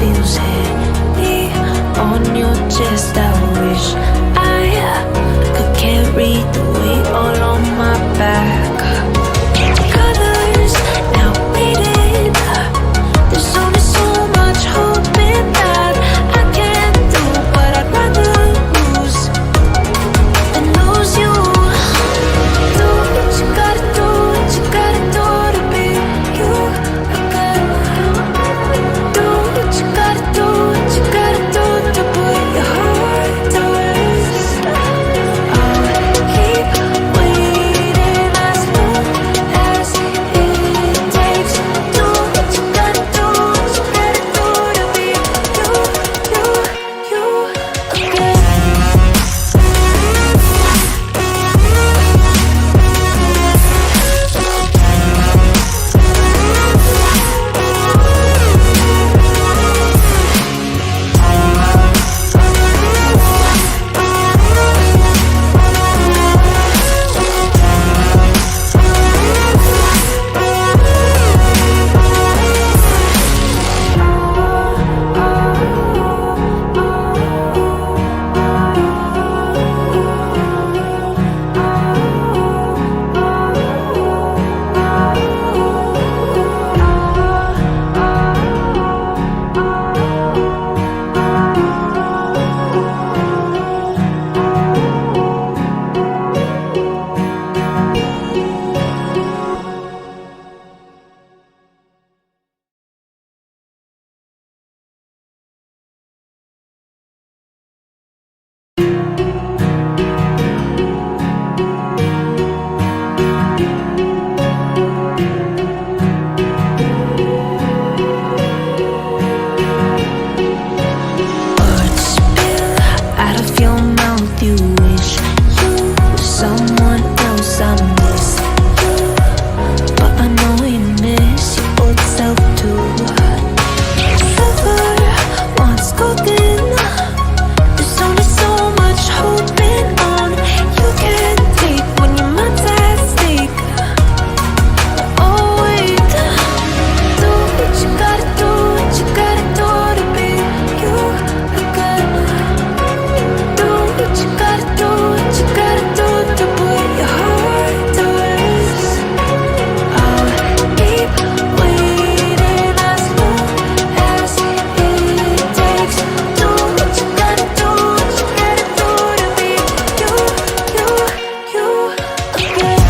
feels heavy on your chest. I wish I could carry the weight all on my back. Colors now faded. There's only so much hoping that I can't do, but I'd rather lose than lose you. Do what you gotta do, what you gotta do to be you again. Do what you gotta do, what you gotta do to put your heart to rest. I'll keep waiting as long as it takes. Do what you gotta do, what you gotta do to be you again. Words spill out of your mouth. You wish you were someone else. I miss you, but I know you miss your old self too. Silver once golden. There's only so much hoping on. You can take when your mind's at stake. Oh wait, do what you gotta do, what you gotta do to be you again. Do what you gotta do, what you gotta do to put your heart to rest. I'll keep waiting as long as it takes. Do what you gotta do, what you gotta do to be you again.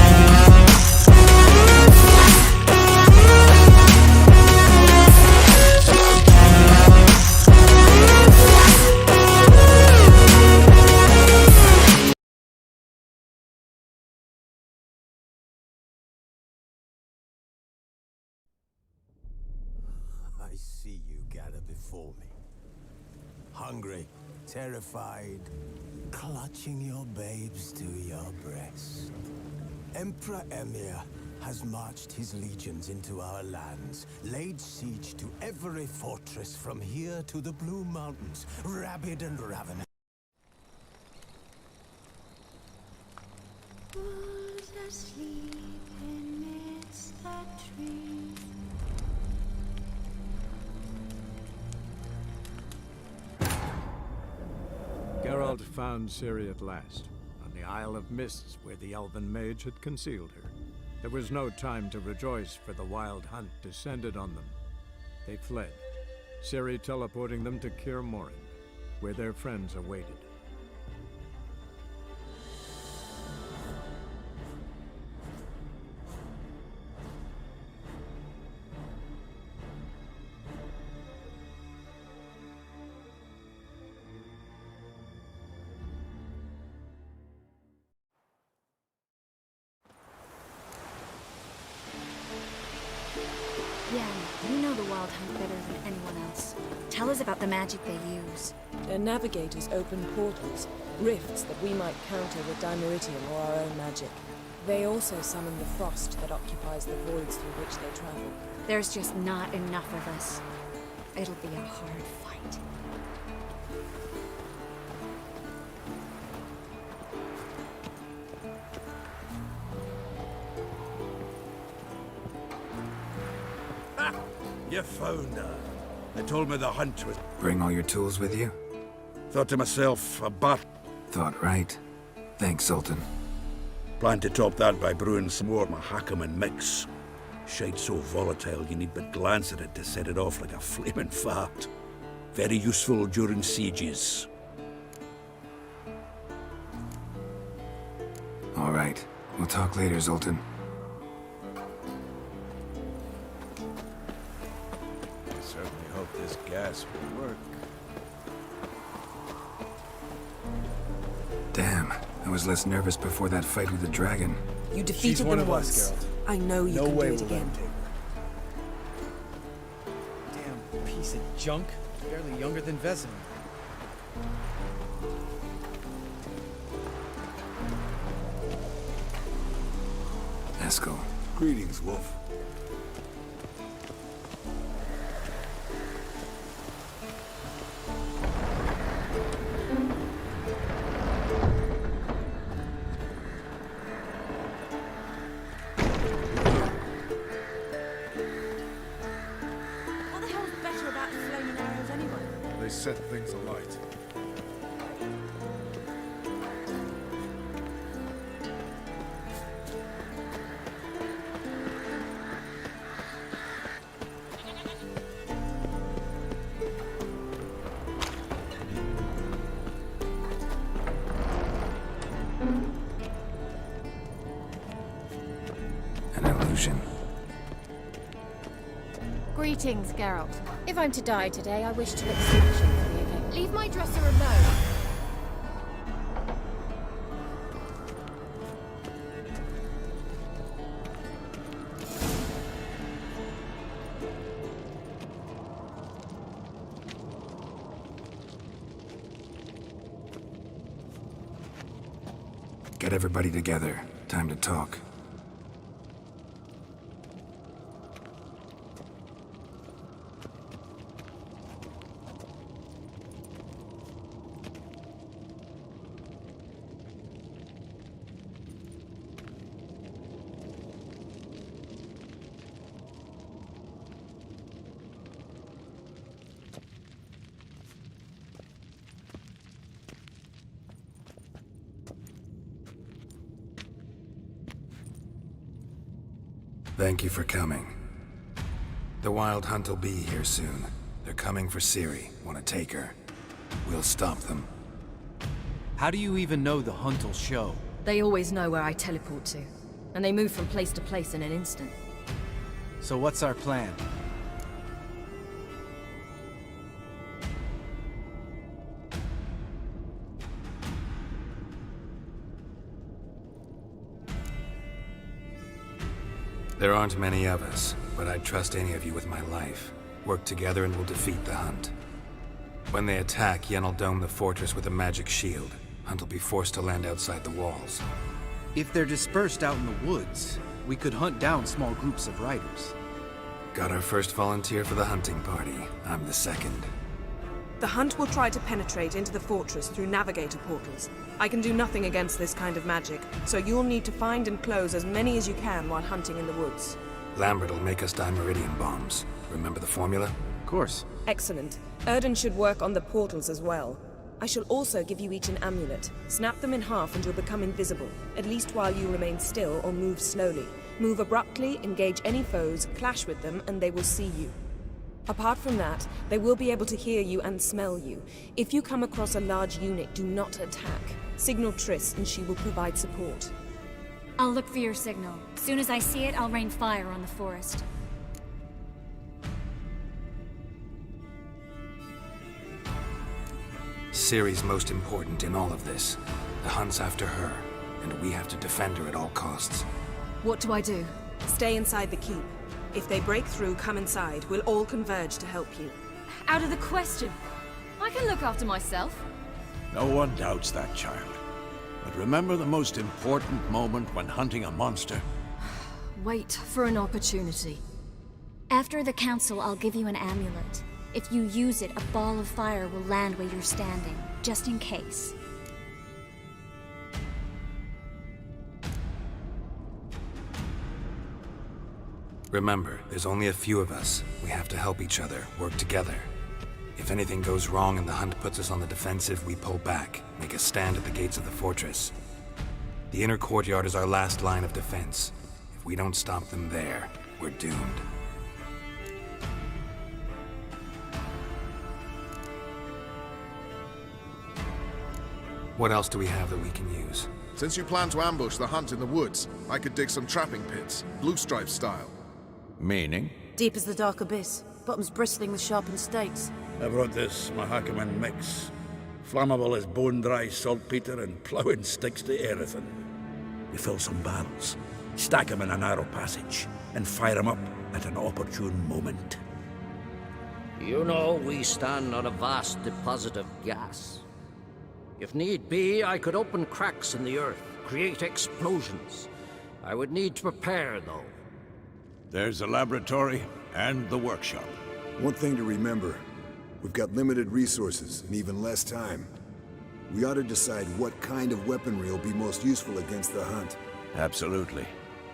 I see you gather before me. Hungry, terrified, clutching your babes to your breast. Emperor Emir has marched his legions into our lands, laid siege to every fortress from here to the Blue Mountains, rabid and ravenous. Who's asleep amidst the trees? Geralt found Ciri at last, on the Isle of Mists where the Elven mage had concealed her. There was no time to rejoice, for the wild hunt descended on them. They fled, Ciri teleporting them to Kaer, where their friends awaited. Yeah, you know the Wild Hunt better than anyone else. Tell us about the magic they use. Their navigators open portals, rifts that we might counter with dimeritium or our own magic. They also summon the frost that occupies the voids through which they travel. There's just not enough of us. It'll be a hard fight. You phoned her. They told me the hunt was... Bring all your tools with you? Thought to myself, a bat. Thought right. Thanks, Sultan. Plan to top that by brewing some more Mahakaman mix. Shite so volatile you need but glance at it to set it off like a flaming fart. Very useful during sieges. All right. We'll talk later, Zoltan. I certainly hope this gas will work. Damn. I was less nervous before that fight with the dragon. You defeated them once. I know you can do it again. Damn piece of junk. Barely younger than Vesemir. Eskel. Greetings, Wolf. What the hell's better about flaming arrows anyway? They set things alight. An illusion. Greetings, Geralt. If I'm to die today, I wish to look smashing for the occasion. Leave my dresser alone. Get everybody together. Time to talk. Thank you for coming. The Wild Hunt will be here soon. They're coming for Ciri. Want to take her? We'll stop them. How do you even know the hunt will show? They always know where I teleport to, and they move from place to place in an instant. So what's our plan? There aren't many of us, but I'd trust any of you with my life. Work together and we'll defeat the Hunt. When they attack, Yen'll dome the fortress with a magic shield. Hunt will be forced to land outside the walls. If they're dispersed out in the woods, we could hunt down small groups of riders. Got our first volunteer for the hunting party. I'm the second. The Hunt will try to penetrate into the fortress through navigator portals. I can do nothing against this kind of magic, so you'll need to find and close as many as you can while hunting in the woods. Lambert will make us dimeridium bombs. Remember the formula? Of course. Excellent. Erden should work on the portals as well. I shall also give you each an amulet. Snap them in half and you'll become invisible, at least while you remain still or move slowly. Move abruptly, engage any foes, clash with them, and they will see you. Apart from that, they will be able to hear you and smell you. If you come across a large unit, do not attack. Signal Triss and she will provide support. I'll look for your signal. As soon as I see it, I'll rain fire on the forest. Ciri's most important in all of this. The Hunt's after her, and we have to defend her at all costs. What do I do? Stay inside the keep. If they break through, come inside. We'll all converge to help you. Out of the question. I can look after myself. No one doubts that, child. But remember the most important moment when hunting a monster. Wait for an opportunity. After the council, I'll give you an amulet. If you use it, a ball of fire will land where you're standing, just in case. Remember, there's only a few of us. We have to help each other, work together. If anything goes wrong and the hunt puts us on the defensive, we pull back, make a stand at the gates of the fortress. The inner courtyard is our last line of defense. If we don't stop them there, we're doomed. What else do we have that we can use? Since you plan to ambush the hunt in the woods, I could dig some trapping pits, blue stripe style. Meaning? Deep as the dark abyss, bottoms bristling with sharpened stakes. I brought this Mahakaman mix. Flammable as bone-dry saltpeter and ploughing sticks to everything. We fill some barrels, stack them in a narrow passage, and fire them up at an opportune moment. You know, we stand on a vast deposit of gas. If need be, I could open cracks in the earth, create explosions. I would need to prepare, though. There's the laboratory and the workshop. One thing to remember, we've got limited resources and even less time. We ought to decide what kind of weaponry will be most useful against the hunt. Absolutely.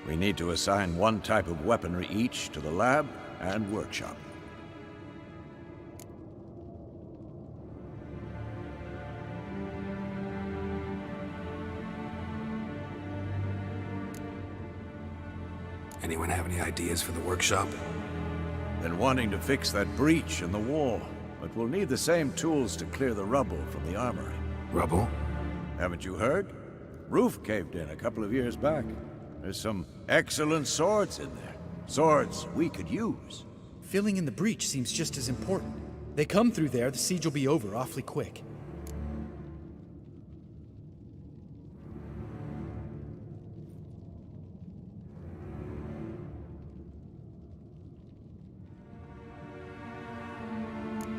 We need to assign one type of weaponry each to the lab and workshop. Anyone have any ideas for the workshop? Been wanting to fix that breach in the wall, but we'll need the same tools to clear the rubble from the armory. Rubble? Haven't you heard? Roof caved in a couple of years back. There's some excellent swords in there. Swords we could use. Filling in the breach seems just as important. They come through there, the siege will be over awfully quick.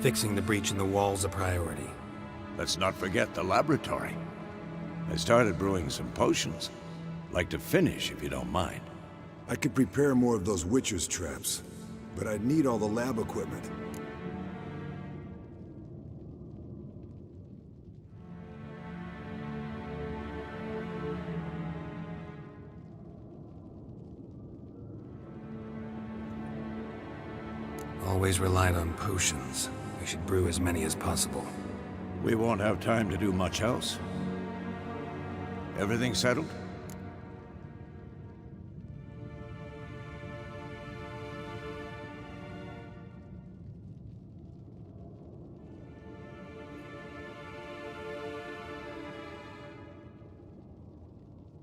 Fixing the breach in the wall's a priority. Let's not forget the laboratory. I started brewing some potions. Like to finish, if you don't mind. I could prepare more of those Witcher's traps, but I'd need all the lab equipment. Always relied on potions. We should brew as many as possible. We won't have time to do much else. Everything settled?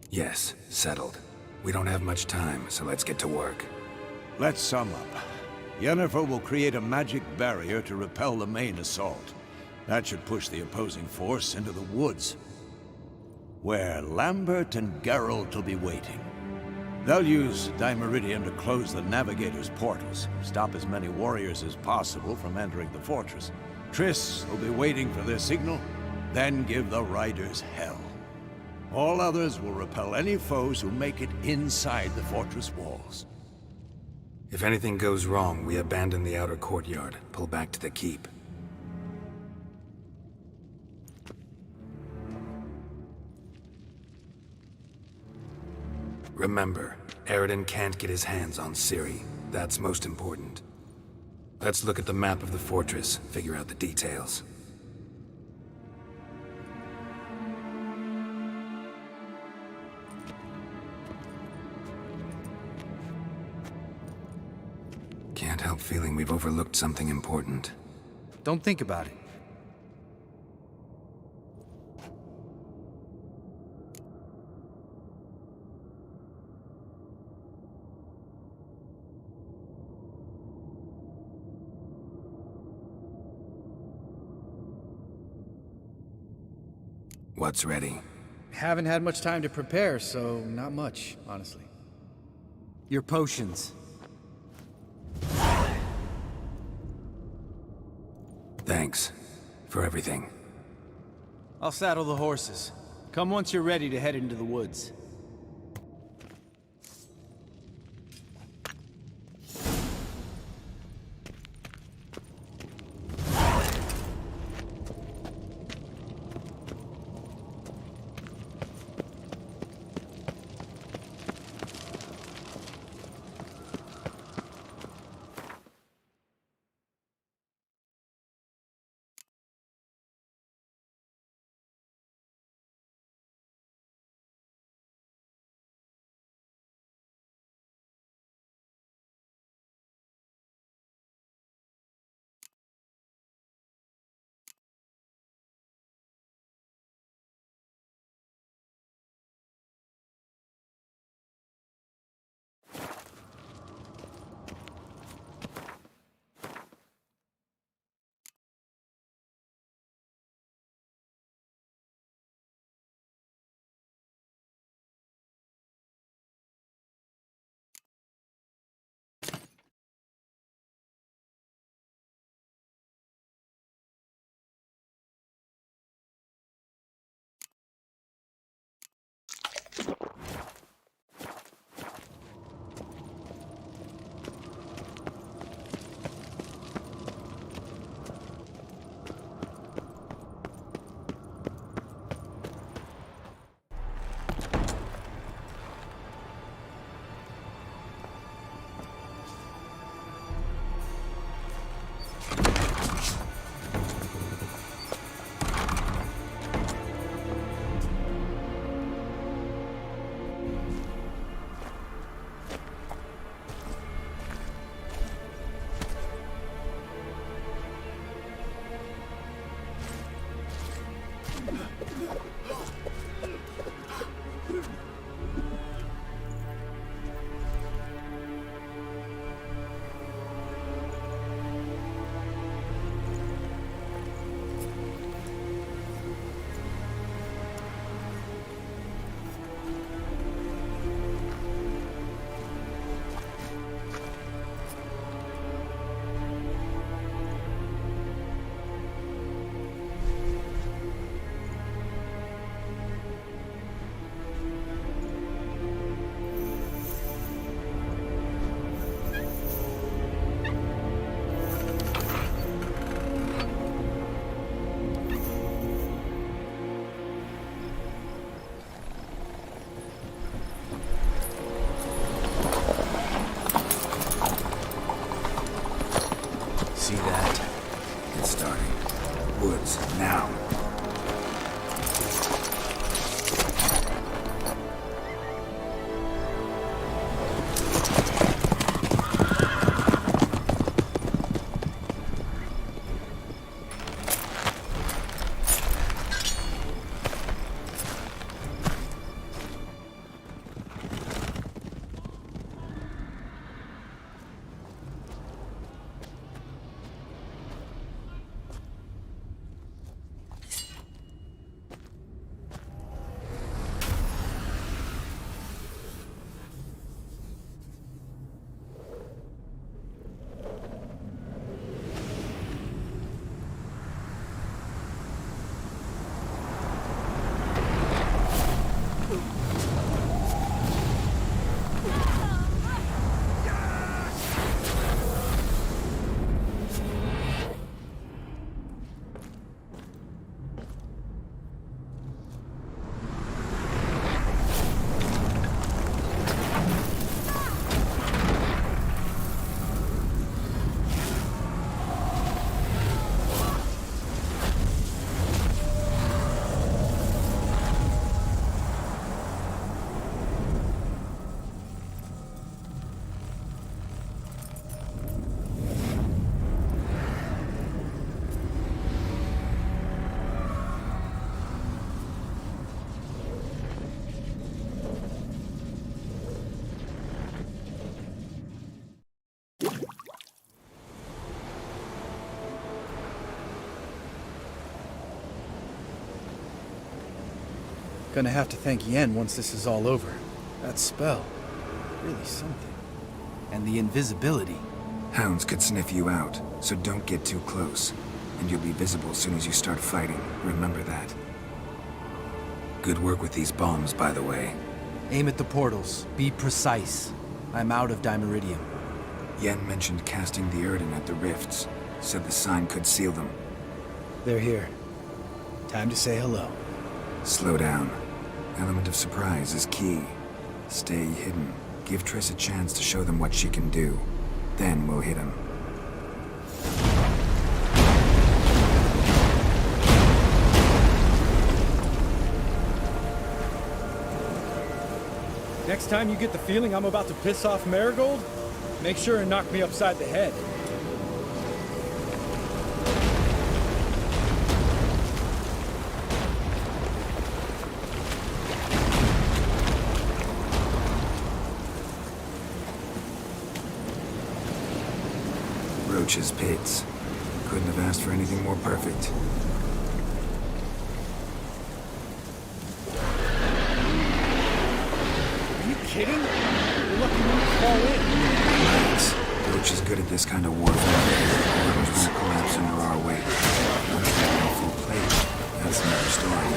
Yes, settled. We don't have much time, so let's get to work. Let's sum up. Yennefer will create a magic barrier to repel the main assault. That should push the opposing force into the woods, where Lambert and Geralt will be waiting. They'll use Dimeridium to close the Navigator's portals, stop as many warriors as possible from entering the fortress. Triss will be waiting for their signal, then give the riders hell. All others will repel any foes who make it inside the fortress walls. If anything goes wrong, we abandon the outer courtyard, pull back to the keep. Remember, Aridin can't get his hands on Ciri. That's most important. Let's look at the map of the fortress, figure out the details. Can't help feeling we've overlooked something important. Don't think about it. What's ready? Haven't had much time to prepare, so not much, honestly. Your potions. Thanks for everything. I'll saddle the horses. Come once you're ready to head into the woods. see that. Get starting. Woods, now. Gonna have to thank Yen once this is all over. That spell, really something. And the invisibility. Hounds could sniff you out, so don't get too close. And you'll be visible as soon as you start fighting. Remember that. Good work with these bombs, by the way. Aim at the portals. Be precise. I'm out of dimeridium. Yen mentioned casting the Erden at the rifts. Said the sign could seal them. They're here. Time to say hello. Slow down. Element of surprise is key. Stay hidden. Give Triss a chance to show them what she can do. Then we'll hit him. Next time you get the feeling I'm about to piss off Marigold, make sure and knock me upside the head. Roach's pits. Couldn't have asked for anything more perfect. Are you kidding? You're lucky we didn't fall in. Nice. Roach is good at this kind of warfare. Rivers won't collapse under our weight. Once they're on full plate, that's another story.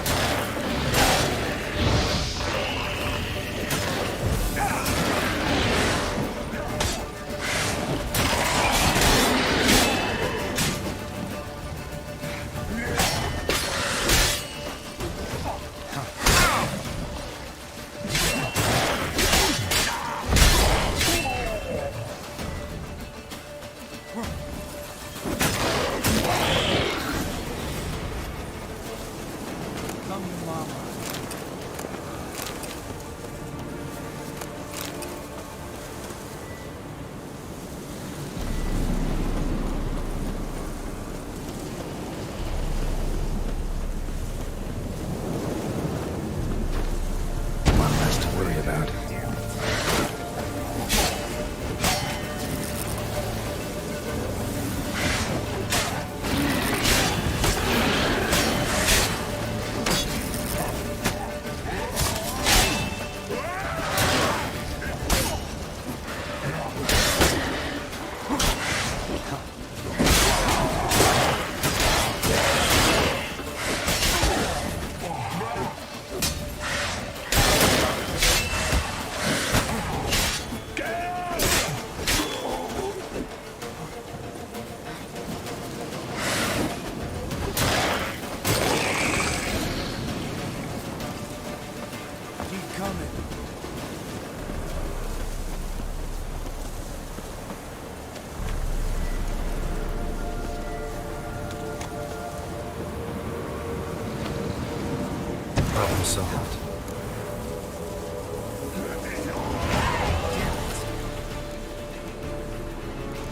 solved.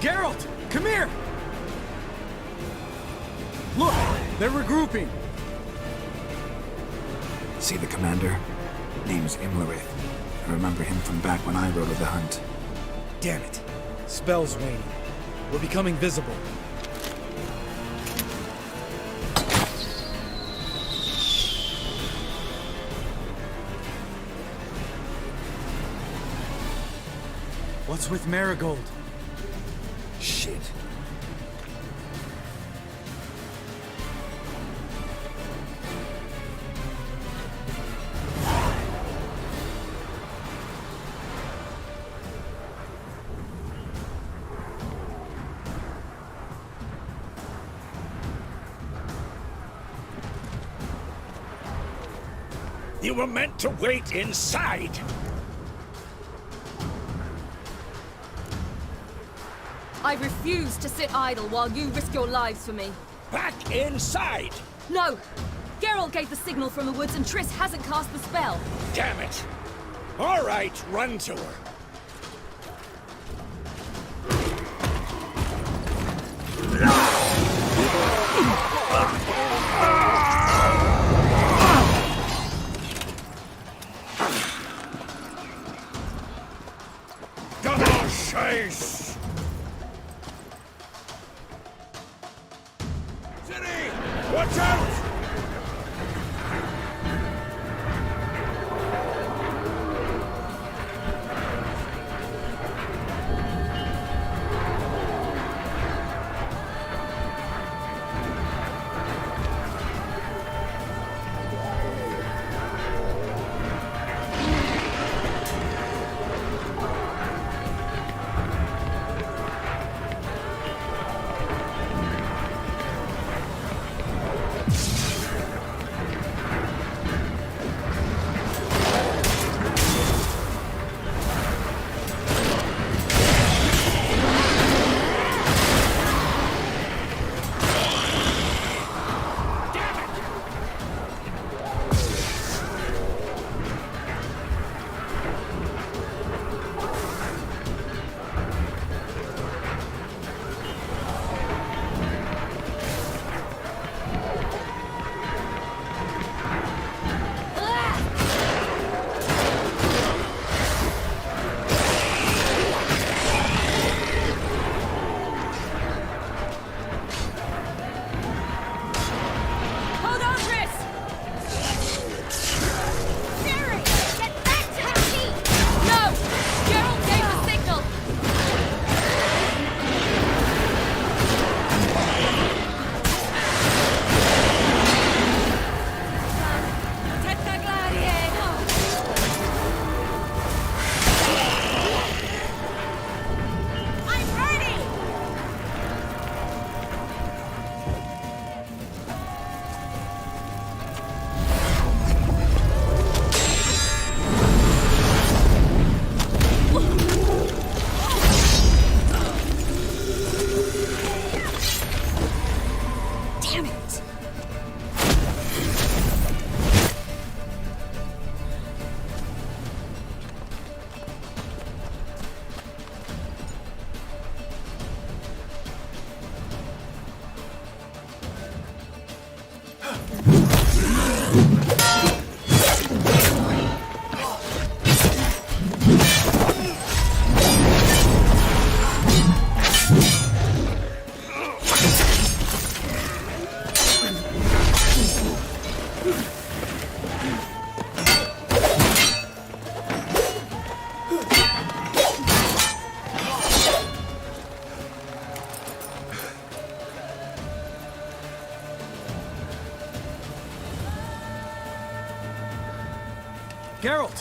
Geralt, come here! Look, they're regrouping. See the commander? Name's Imlerith. I remember him from back when I rode with the hunt. Damn it. Spell's waning. We're becoming visible. What's with Marigold? Shit. You were meant to wait inside! I refuse to sit idle while you risk your lives for me. Back inside! No! Geralt gave the signal from the woods and Triss hasn't cast the spell. Damn it! All right, run to her. Double chase! City! Watch out! Geralt!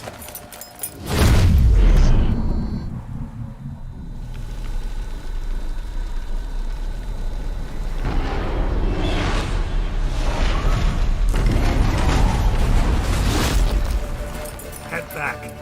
Head back.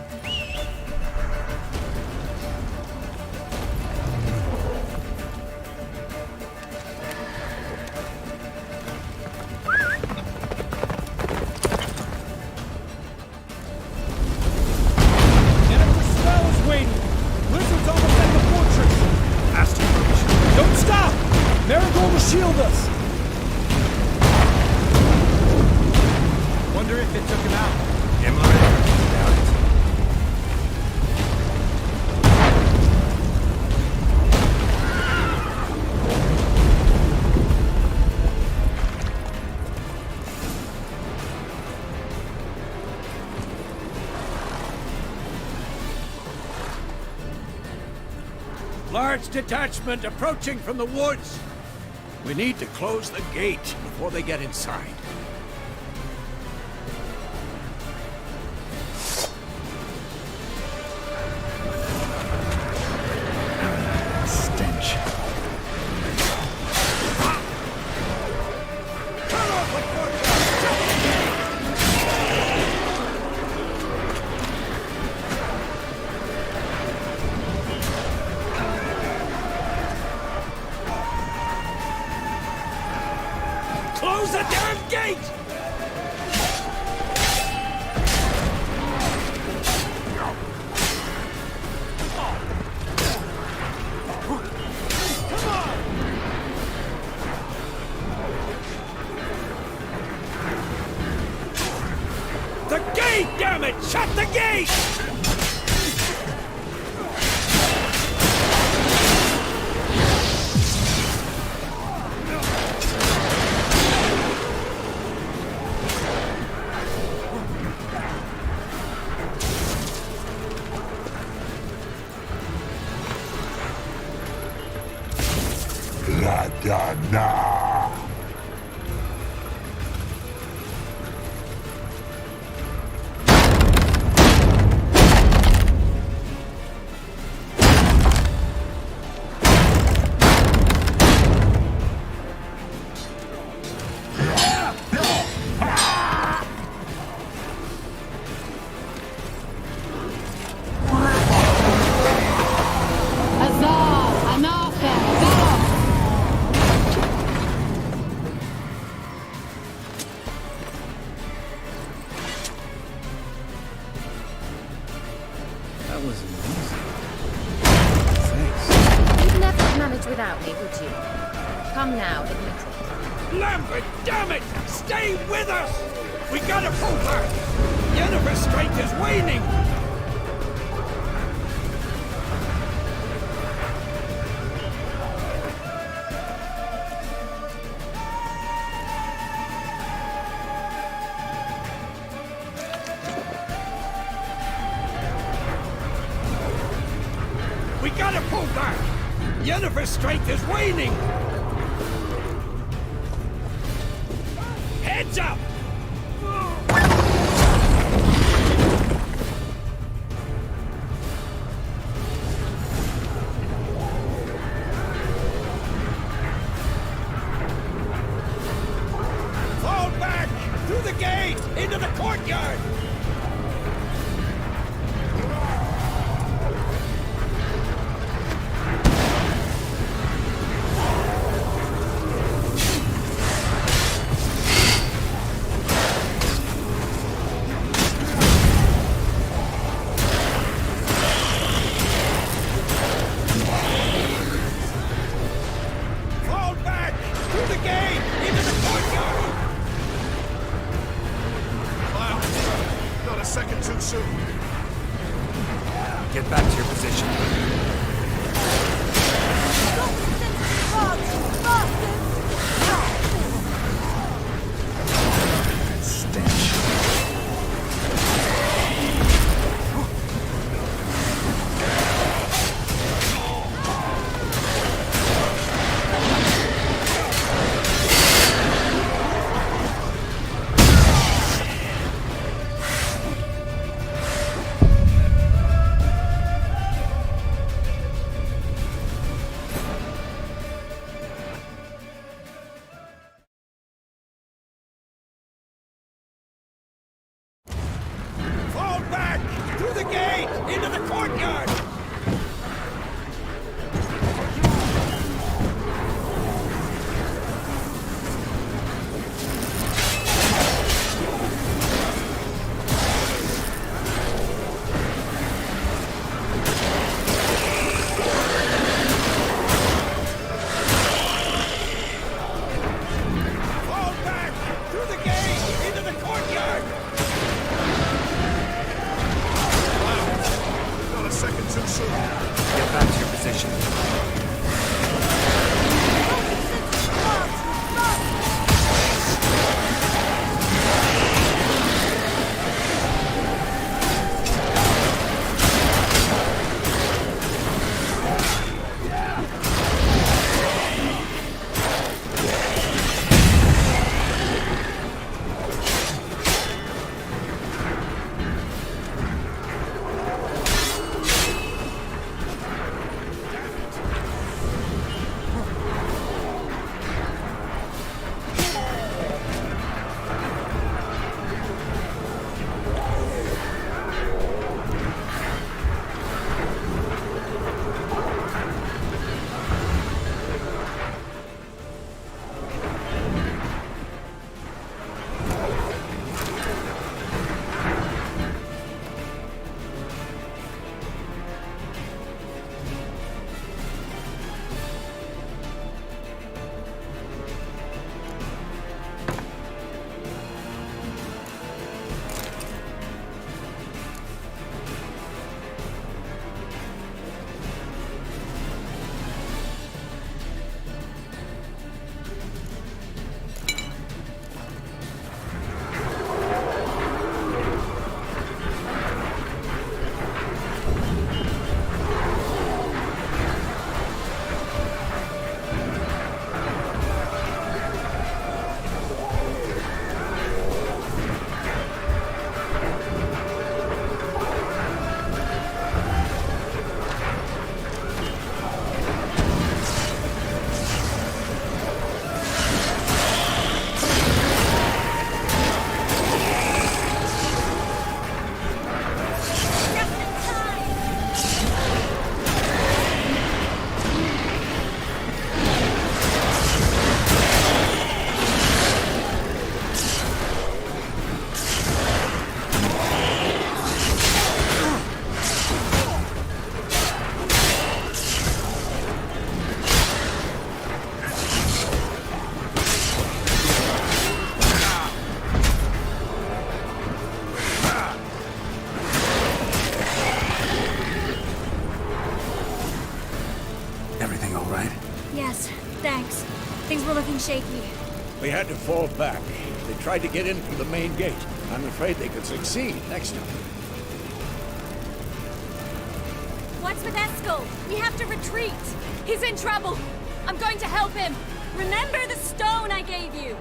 Shield us! Wonder if it took him out. Doubt it. Large detachment approaching from the woods. We need to close the gate before they get inside. Stench. Cut off the courtyard! Close the damn gate! Come on! The gate, damn it! Shut the gate! That was amazing. Thanks. You'd never have managed without me, would you? Come now, admit it. Lambert, damn it! Stay with us! We gotta pull back! Yennefer's strength is waning! We gotta pull back! Yennefer's strength is waning! Heads up! Fall back! Through the gate! Into the courtyard! Fall back! Through the gate! Into the courtyard! Wow, not a second too soon. Get back to your position. Stench. Thanks. Things were looking shaky. We had to fall back. They tried to get in through the main gate. I'm afraid they could succeed next time. What's with Eskel? We have to retreat. He's in trouble. I'm going to help him. Remember the stone I gave you.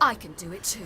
I can do it too.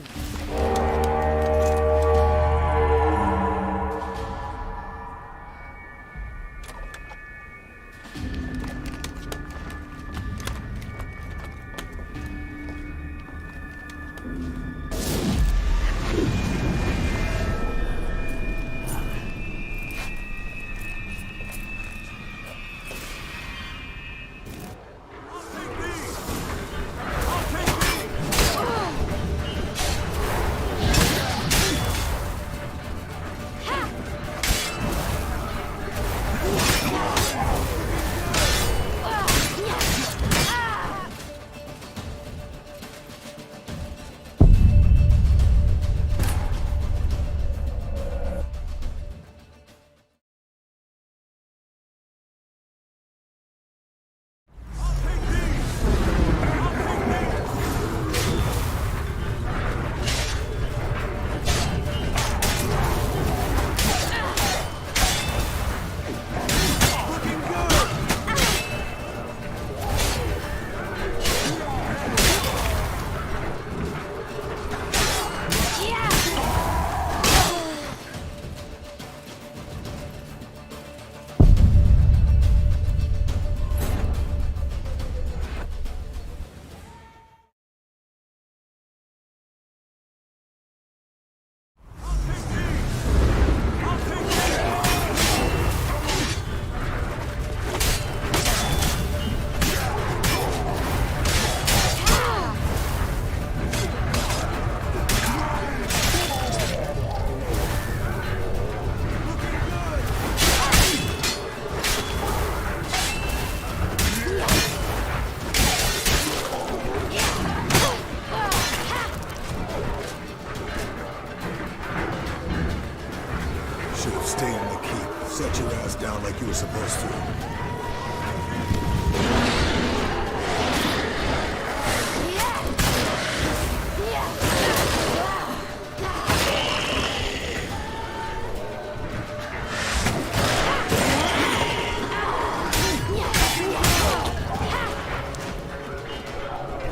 Like you were supposed to.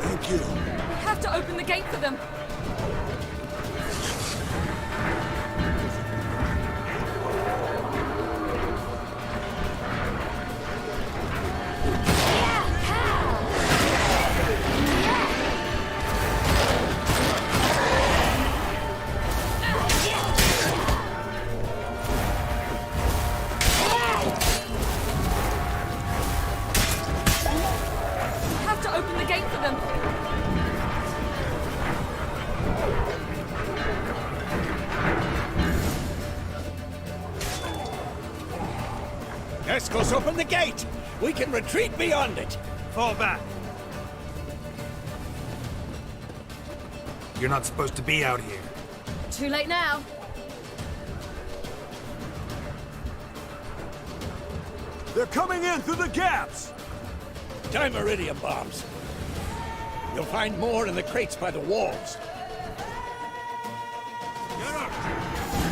Thank you. We have to open the gate for them. Eskel's open the gate! We can retreat beyond it! Fall back. You're not supposed to be out here. Too late now. They're coming in through the gaps! Time iridium bombs. You'll find more in the crates by the walls.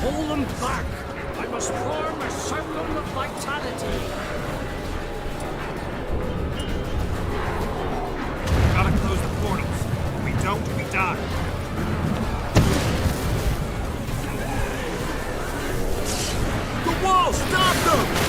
Hold them back! I must form a circle of vitality. Gotta close the portals. If we don't, we die. The wall! Stop them!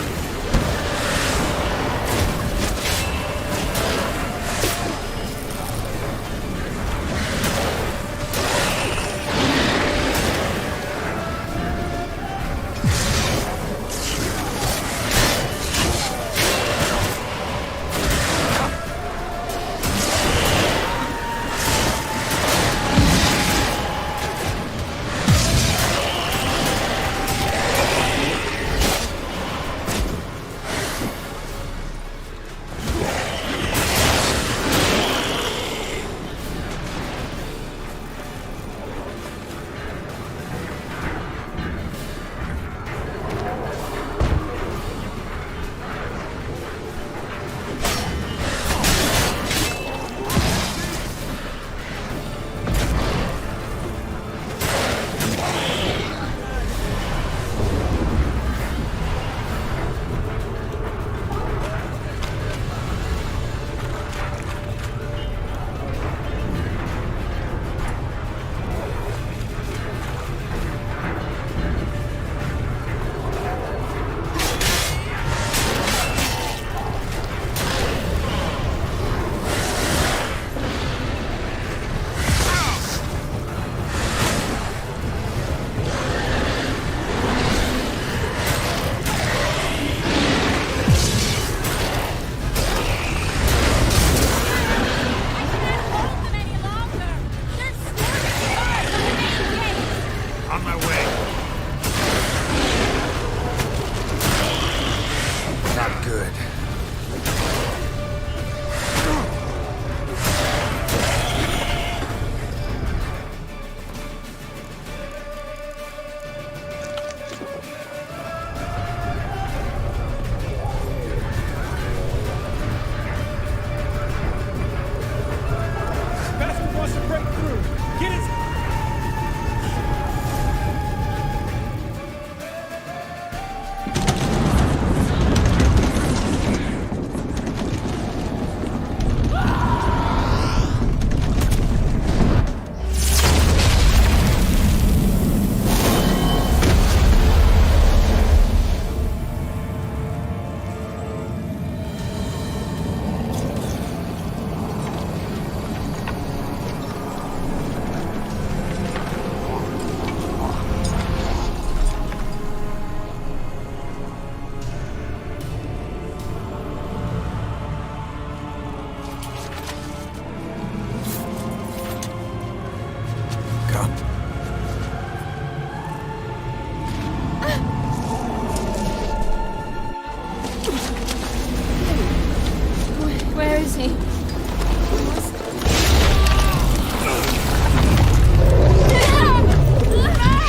Where is he?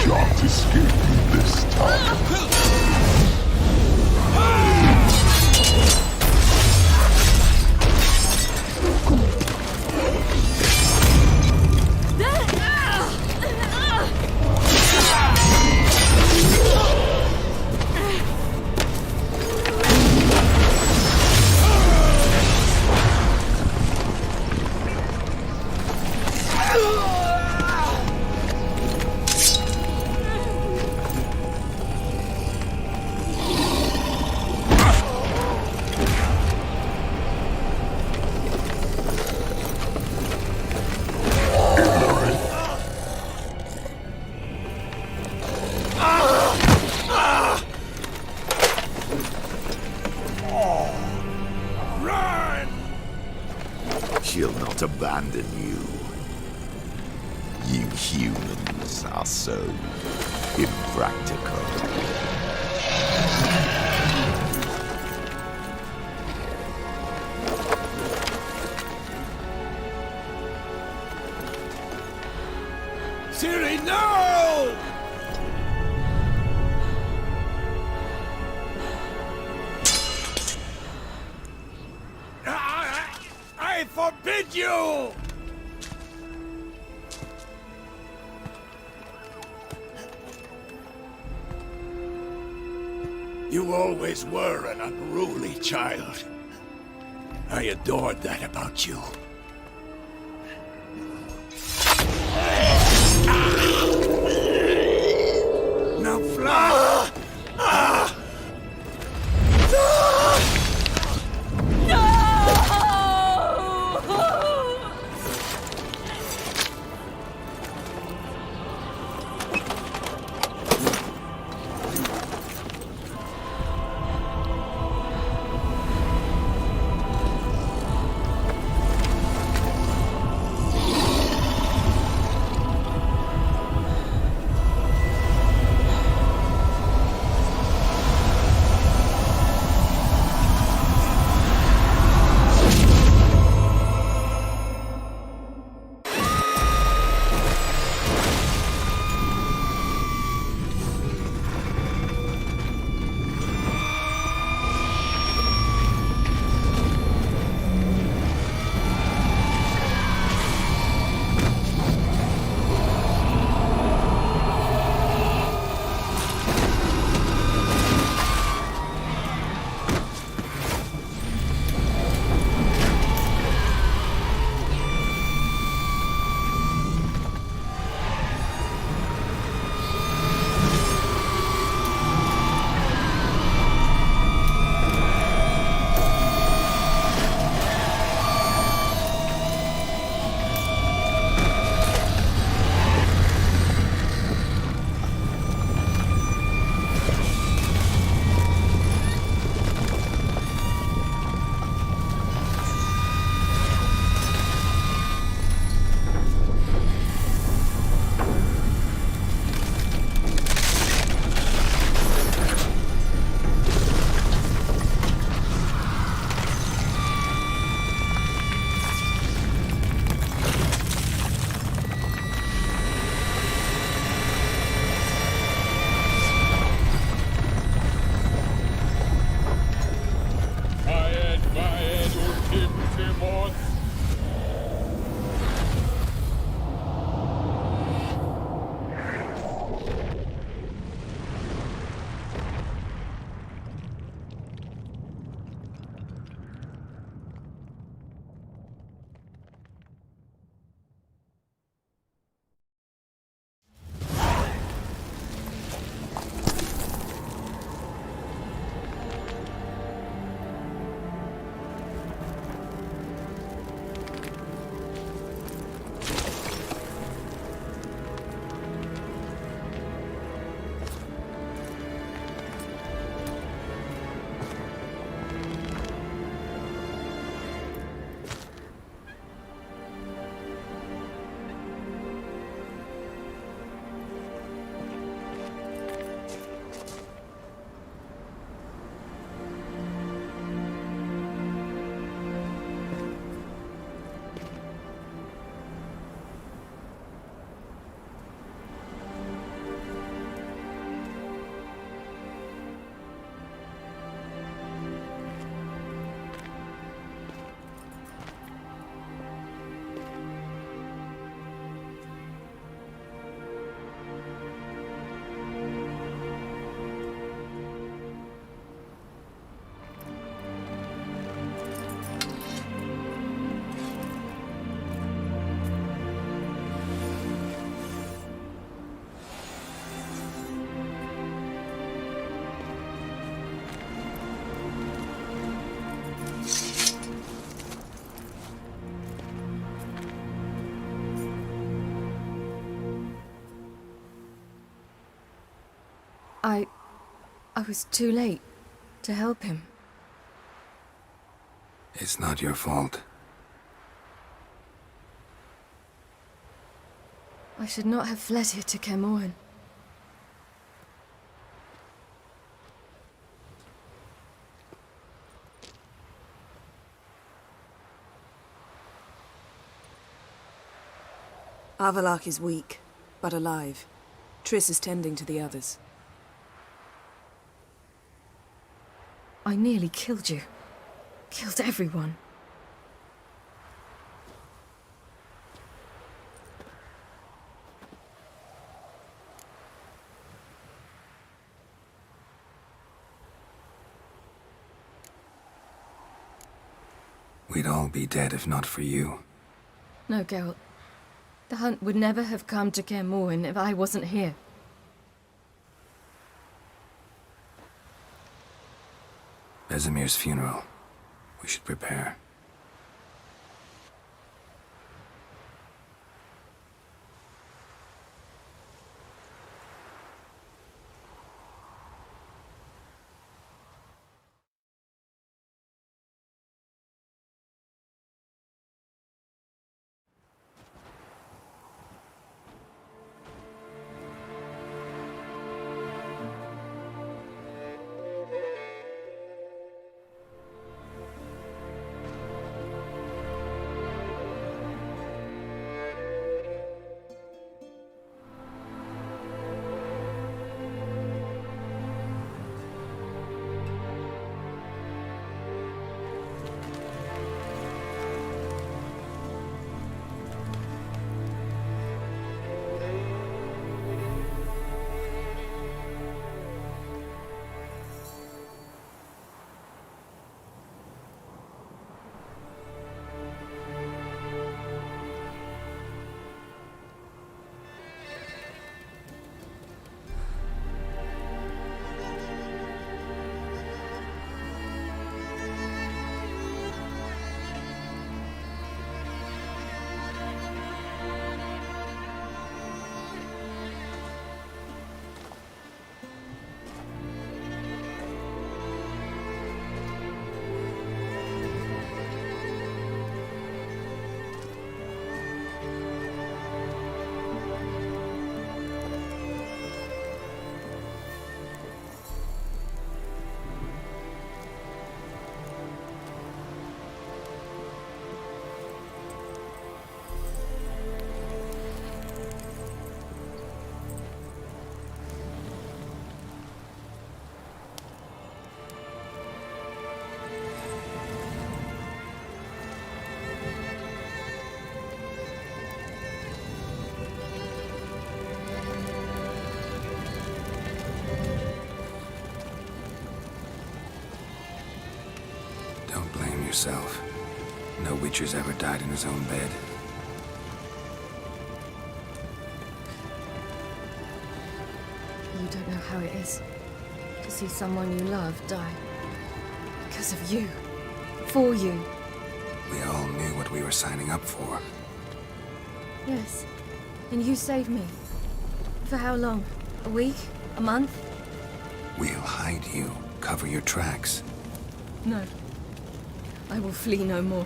Shan't escape this time. She'll not abandon you. You humans are so impractical. at you! You always were an unruly child. I adored that about you. Now fly! I was too late to help him. It's not your fault. I should not have fled here to Kaer Morhen. Avalak is weak, but alive. Triss is tending to the others. I nearly killed you. Killed everyone. We'd all be dead if not for you. No, Geralt. The hunt would never have come to Kaer Morhen if I wasn't here. Vesemir's funeral. We should prepare. Don't blame yourself. No Witcher's ever died in his own bed. You don't know how it is to see someone you love die. Because of you. For you. We all knew what we were signing up for. Yes. And you saved me. For how long? A week? A month? We'll hide you. Cover your tracks. No. I will flee no more.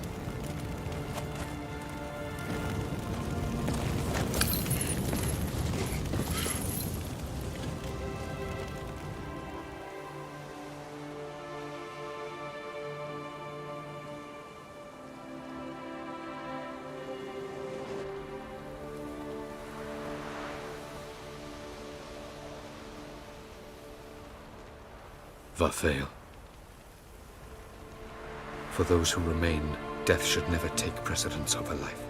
Vathael. For those who remain, death should never take precedence over life.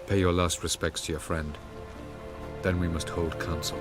Pay your last respects to your friend. Then we must hold council.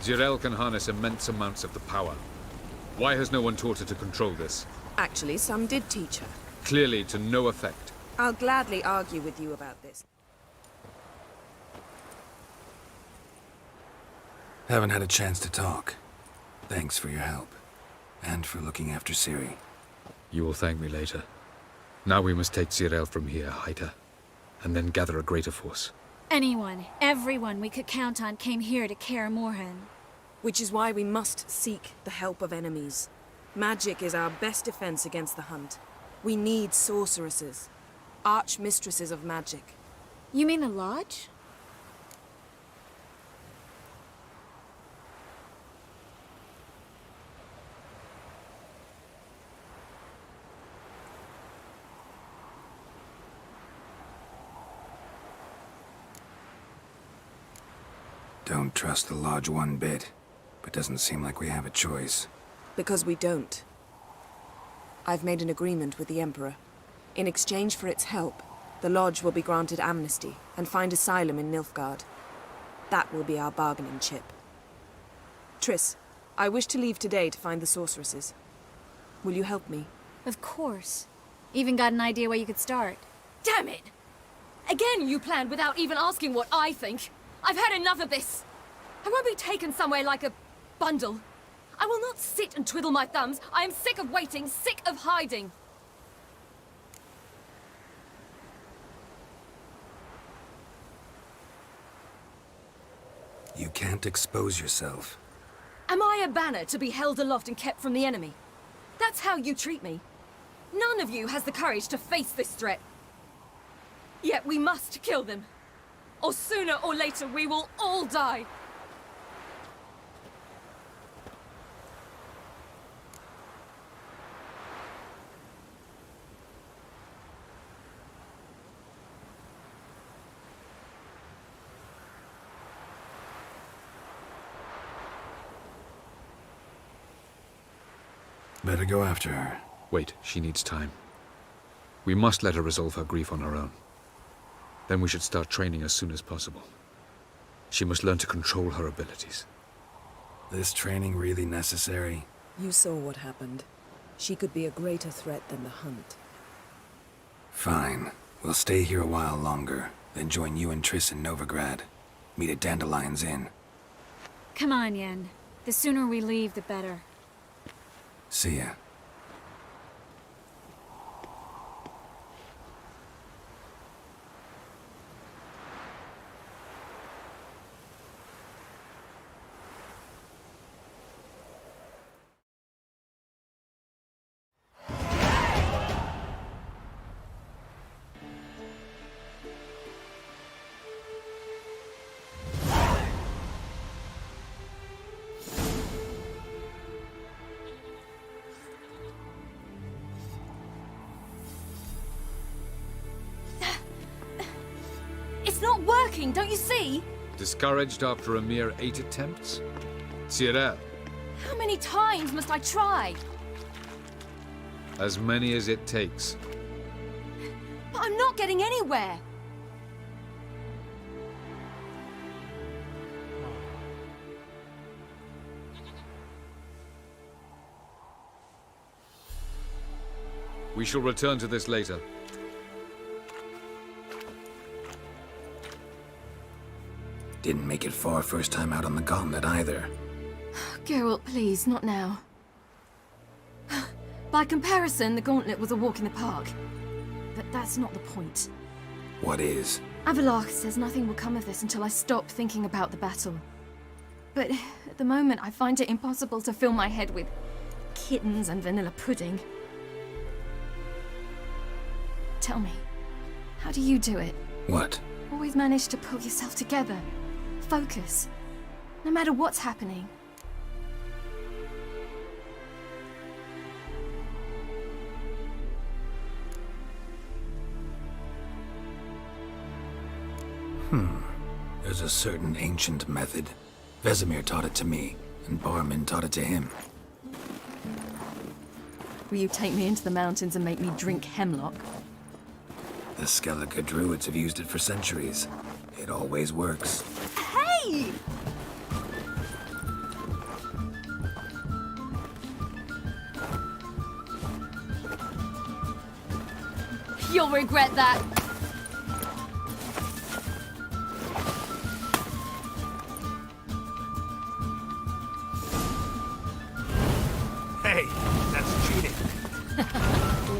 Zirel can harness immense amounts of the power. Why has no one taught her to control this? Actually, some did teach her. Clearly to no effect. I'll gladly argue with you about this. Haven't had a chance to talk. Thanks for your help. And for looking after Ciri. You will thank me later. Now we must take Zirel from here, hide her, and then gather a greater force. Anyone, everyone we could count on came here to Kaer Morhen. Which is why we must seek the help of enemies. Magic is our best defense against the Hunt. We need sorceresses. Archmistresses of magic. You mean the Lodge? Don't trust the Lodge one bit, but doesn't seem like we have a choice. Because we don't. I've made an agreement with the Emperor. In exchange for its help, the Lodge will be granted amnesty and find asylum in Nilfgaard. That will be our bargaining chip. Triss, I wish to leave today to find the sorceresses. Will you help me? Of course. Even got an idea where you could start. Damn it! Again you planned without even asking what I think. I've had enough of this. I won't be taken somewhere like a bundle. I will not sit and twiddle my thumbs. I am sick of waiting, sick of hiding. You can't expose yourself. Am I a banner to be held aloft and kept from the enemy? That's how you treat me. None of you has the courage to face this threat. Yet we must kill them. Or sooner or later we will all die. Better go after her. Wait, she needs time. We must let her resolve her grief on her own. Then we should start training as soon as possible. She must learn to control her abilities. This training really necessary? You saw what happened. She could be a greater threat than the Hunt. Fine. We'll stay here a while longer, then join you and Triss in Novigrad. Meet at Dandelion's Inn. Come on, Yen. The sooner we leave, the better. See ya. It's not working, don't you see? Discouraged after a mere 8 attempts? Zirel, How many times must I try? as many as it takes. But I'm not getting anywhere. We shall return to this later. Didn't make it far first time out on the gauntlet either. Geralt, please, not now. By comparison, the gauntlet was a walk in the park. But that's not the point. What is? Avalach says nothing will come of this until I stop thinking about the battle. But at the moment, I find it impossible to fill my head with kittens and vanilla pudding. Tell me, how do you do it? What? Always manage to pull yourself together. Focus. No matter what's happening. There's a certain ancient method. Vesemir taught it to me, and Barman taught it to him. Will you take me into the mountains and make me drink hemlock? The Skellige druids have used it for centuries. It always works. Hey! You'll regret that. Hey, that's cheating.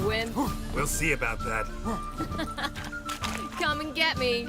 Wimp. We'll see about that. Come and get me.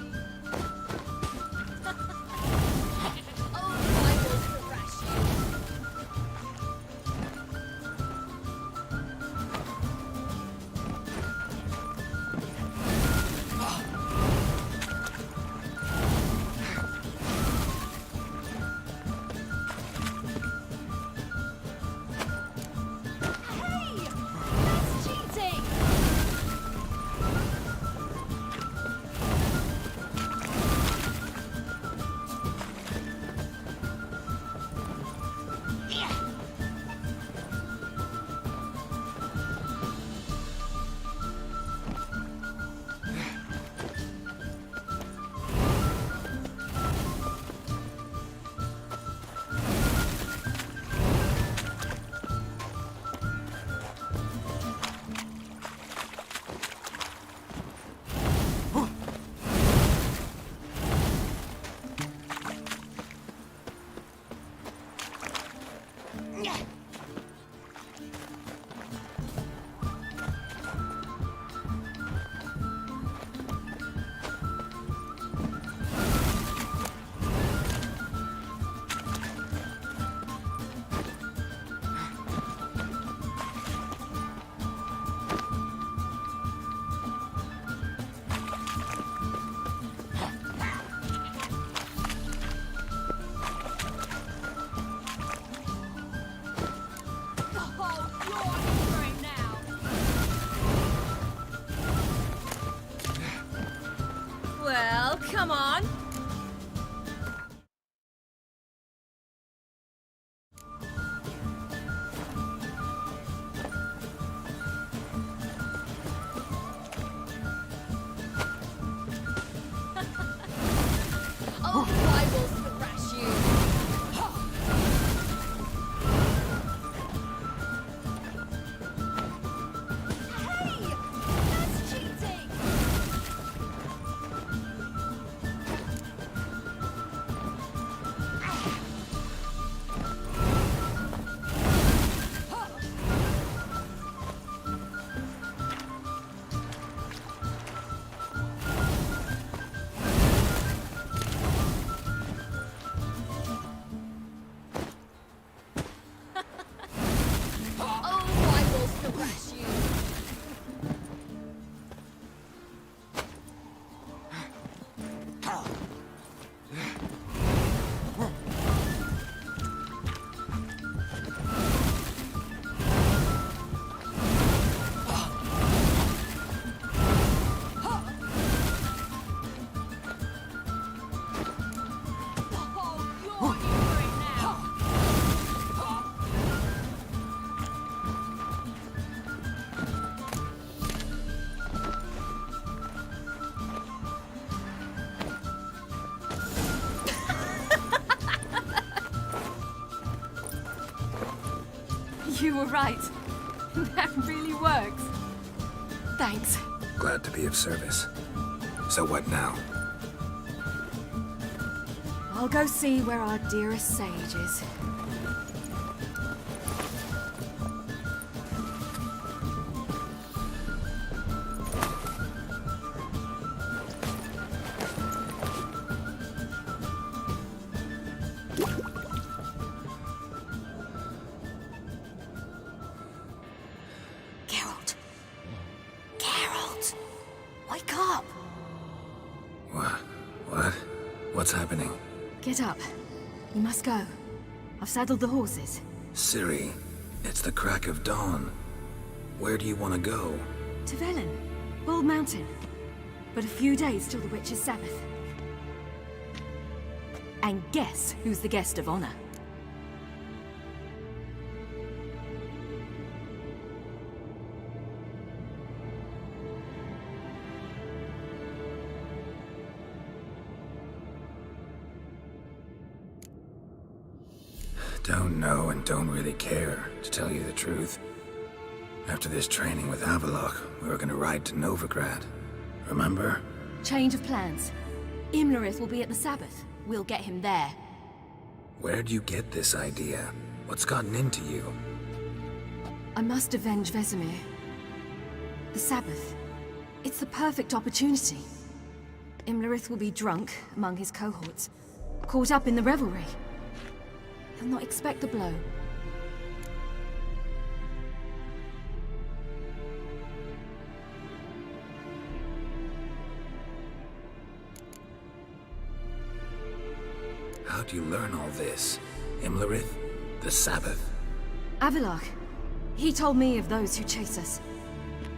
Well, come on. Oh, I will thrash you. Hey! That's cheating! You were right. That really works. Thanks. Glad to be of service. So what now? I'll go see where our dearest sage is. Wake up! What? What's happening? Get up. We must go. I've saddled the horses. Ciri, it's the crack of dawn. Where do you want to go? To Velen, Bald Mountain. But a few days till the Witch's Sabbath. And guess who's the guest of honor? Don't know and don't really care, to tell you the truth. After this training with Avalok, we were gonna ride to Novigrad. Remember? Change of plans. Imlerith will be at the Sabbath. We'll get him there. Where'd you get this idea? What's gotten into you? I must avenge Vesemir. The Sabbath. It's the perfect opportunity. Imlerith will be drunk among his cohorts, caught up in the revelry. He'll not expect the blow. How'd you learn all this? Imlerith? The Sabbath? Avalok. He told me of those who chase us.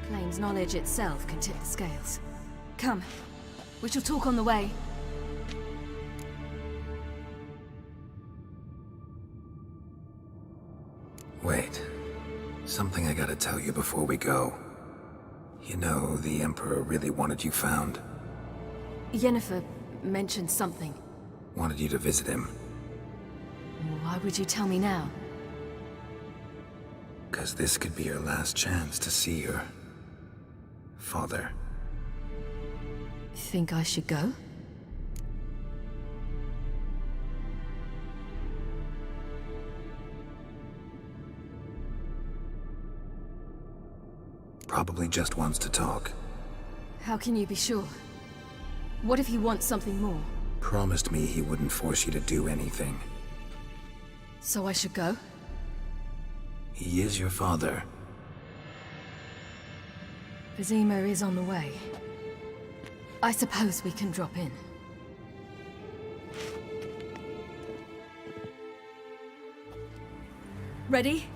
Claims knowledge itself can tip the scales. Come. We shall talk on the way. Wait. Something I gotta tell you before we go. You know, the Emperor really wanted you found. Yennefer mentioned something. Wanted you to visit him. Why would you tell me now? 'Cause this could be your last chance to see your father. Think I should go? Probably just wants to talk. How can you be sure? What if he wants something more? Promised me he wouldn't force you to do anything. So I should go? He is your father. Vesemir is on the way. I suppose we can drop in. Ready?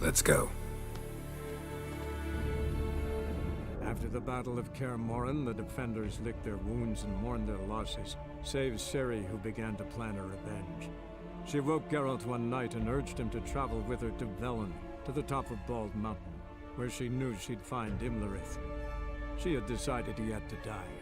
Let's go. After the Battle of Kaer, the defenders licked their wounds and mourned their losses, save Ciri, who began to plan a revenge. She woke Geralt one night and urged him to travel with her to Velen, to the top of Bald Mountain, where she knew she'd find Imlerith. She had decided he had to die.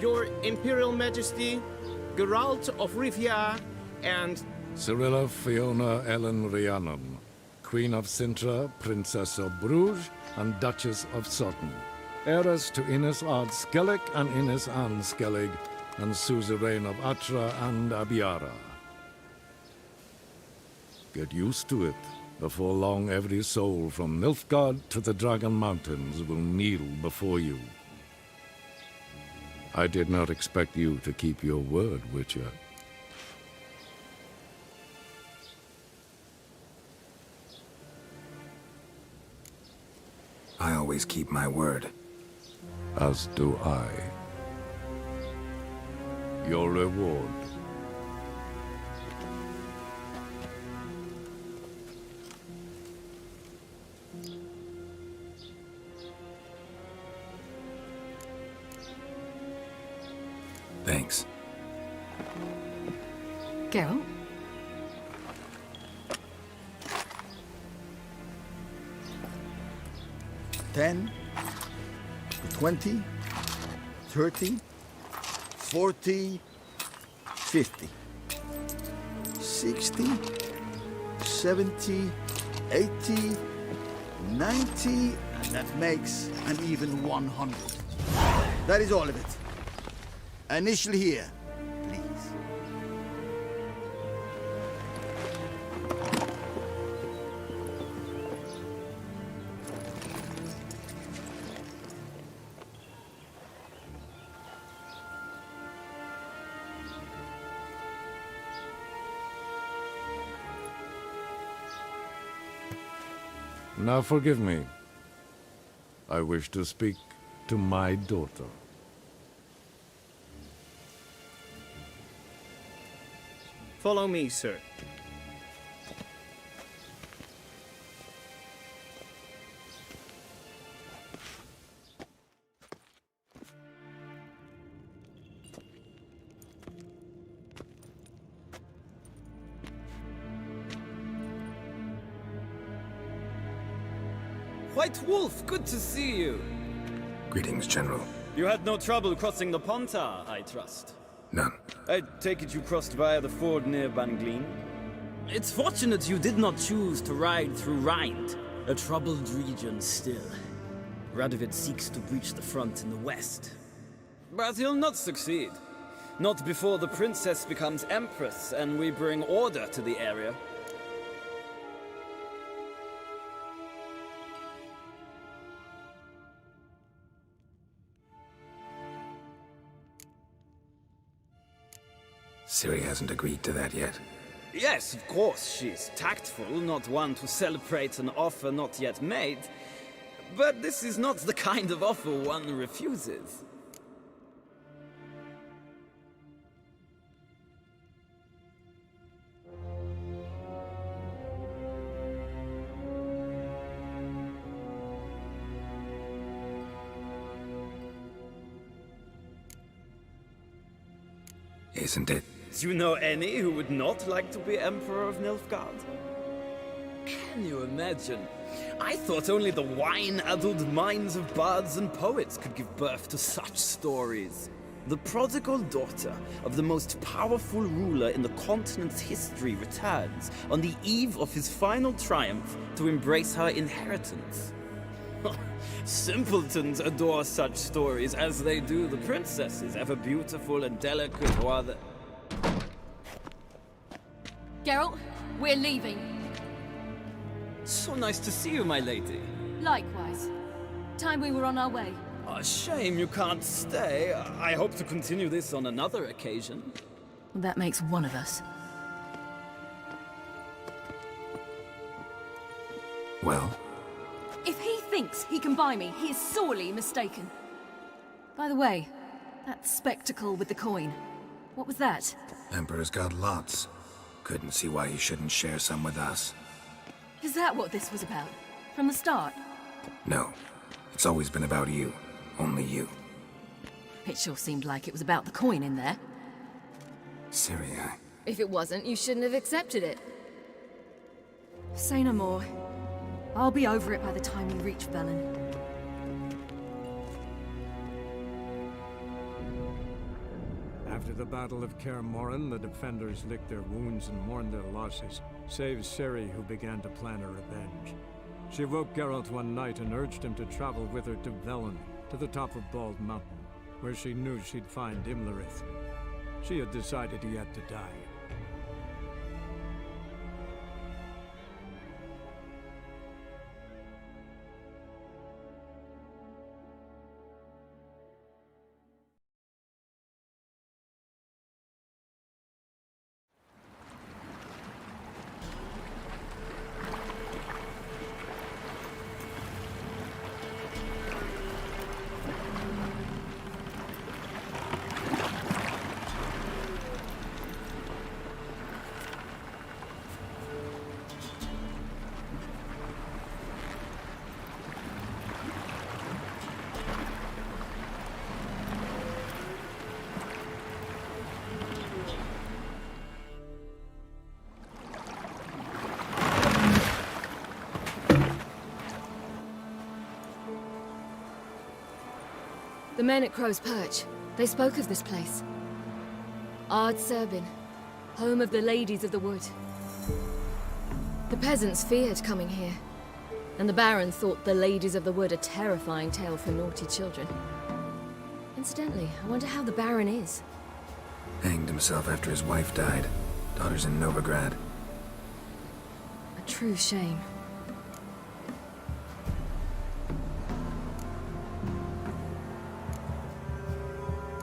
Your Imperial Majesty, Geralt of Rivia, and... Cyrilla Fiona Ellen Rhiannon, Queen of Sintra, Princess of Bruges, and Duchess of Sutton. Heiress to Innes Ard Skellig and Innes Anne Skellig, and suzerain of Atra and Abiara. Get used to it. Before long, every soul from Nilfgaard to the Dragon Mountains will kneel before you. I did not expect you to keep your word, Witcher. I always keep my word. As do I. Your reward. Thanks. Geralt? $10, $20, $30, $40, $50, $60, $70, $80, $90, and that makes an even $100. That is all of it. Initial here, please. Now forgive me. I wish to speak to my daughter. Follow me, sir. White Wolf, good to see you. Greetings, General. You had no trouble crossing the Ponta, I trust. None. I take it you crossed via the ford near Banglin? It's fortunate you did not choose to ride through Rind, a troubled region still. Radovid seeks to breach the front in the west. But he'll not succeed. Not before the princess becomes empress and we bring order to the area. Ciri hasn't agreed to that yet. Yes, of course, she's tactful, not one to celebrate an offer not yet made. But this is not the kind of offer one refuses. Isn't it? Do you know any who would not like to be Emperor of Nilfgaard? Can you imagine? I thought only the wine-addled minds of bards and poets could give birth to such stories. The prodigal daughter of the most powerful ruler in the continent's history returns on the eve of his final triumph to embrace her inheritance. Simpletons adore such stories as they do the princesses, ever beautiful and delicate while the... Geralt, we're leaving. So nice to see you, my lady. Likewise. Time we were on our way. A shame you can't stay. I hope to continue this on another occasion. That makes one of us. Well? If he thinks he can buy me, he is sorely mistaken. By the way, that spectacle with the coin, what was that? Emperor's got lots. Couldn't see why he shouldn't share some with us. Is that what this was about? From the start? No. It's always been about you. Only you. It sure seemed like it was about the coin in there. Ciri, If it wasn't, you shouldn't have accepted it. Say no more. I'll be over it by the time we reach Velen. After the Battle of Kaer, the defenders licked their wounds and mourned their losses, save Ciri, who began to plan a revenge. She woke Geralt one night and urged him to travel with her to Velen, to the top of Bald Mountain, where she knew she'd find Imlerith. She had decided he had to die. The men at Crow's Perch, they spoke of this place. Ard Serbin, home of the Ladies of the Wood. The peasants feared coming here, and the Baron thought the Ladies of the Wood a terrifying tale for naughty children. Incidentally, I wonder how the Baron is. hanged himself after his wife died. Daughter's in Novigrad. A true shame.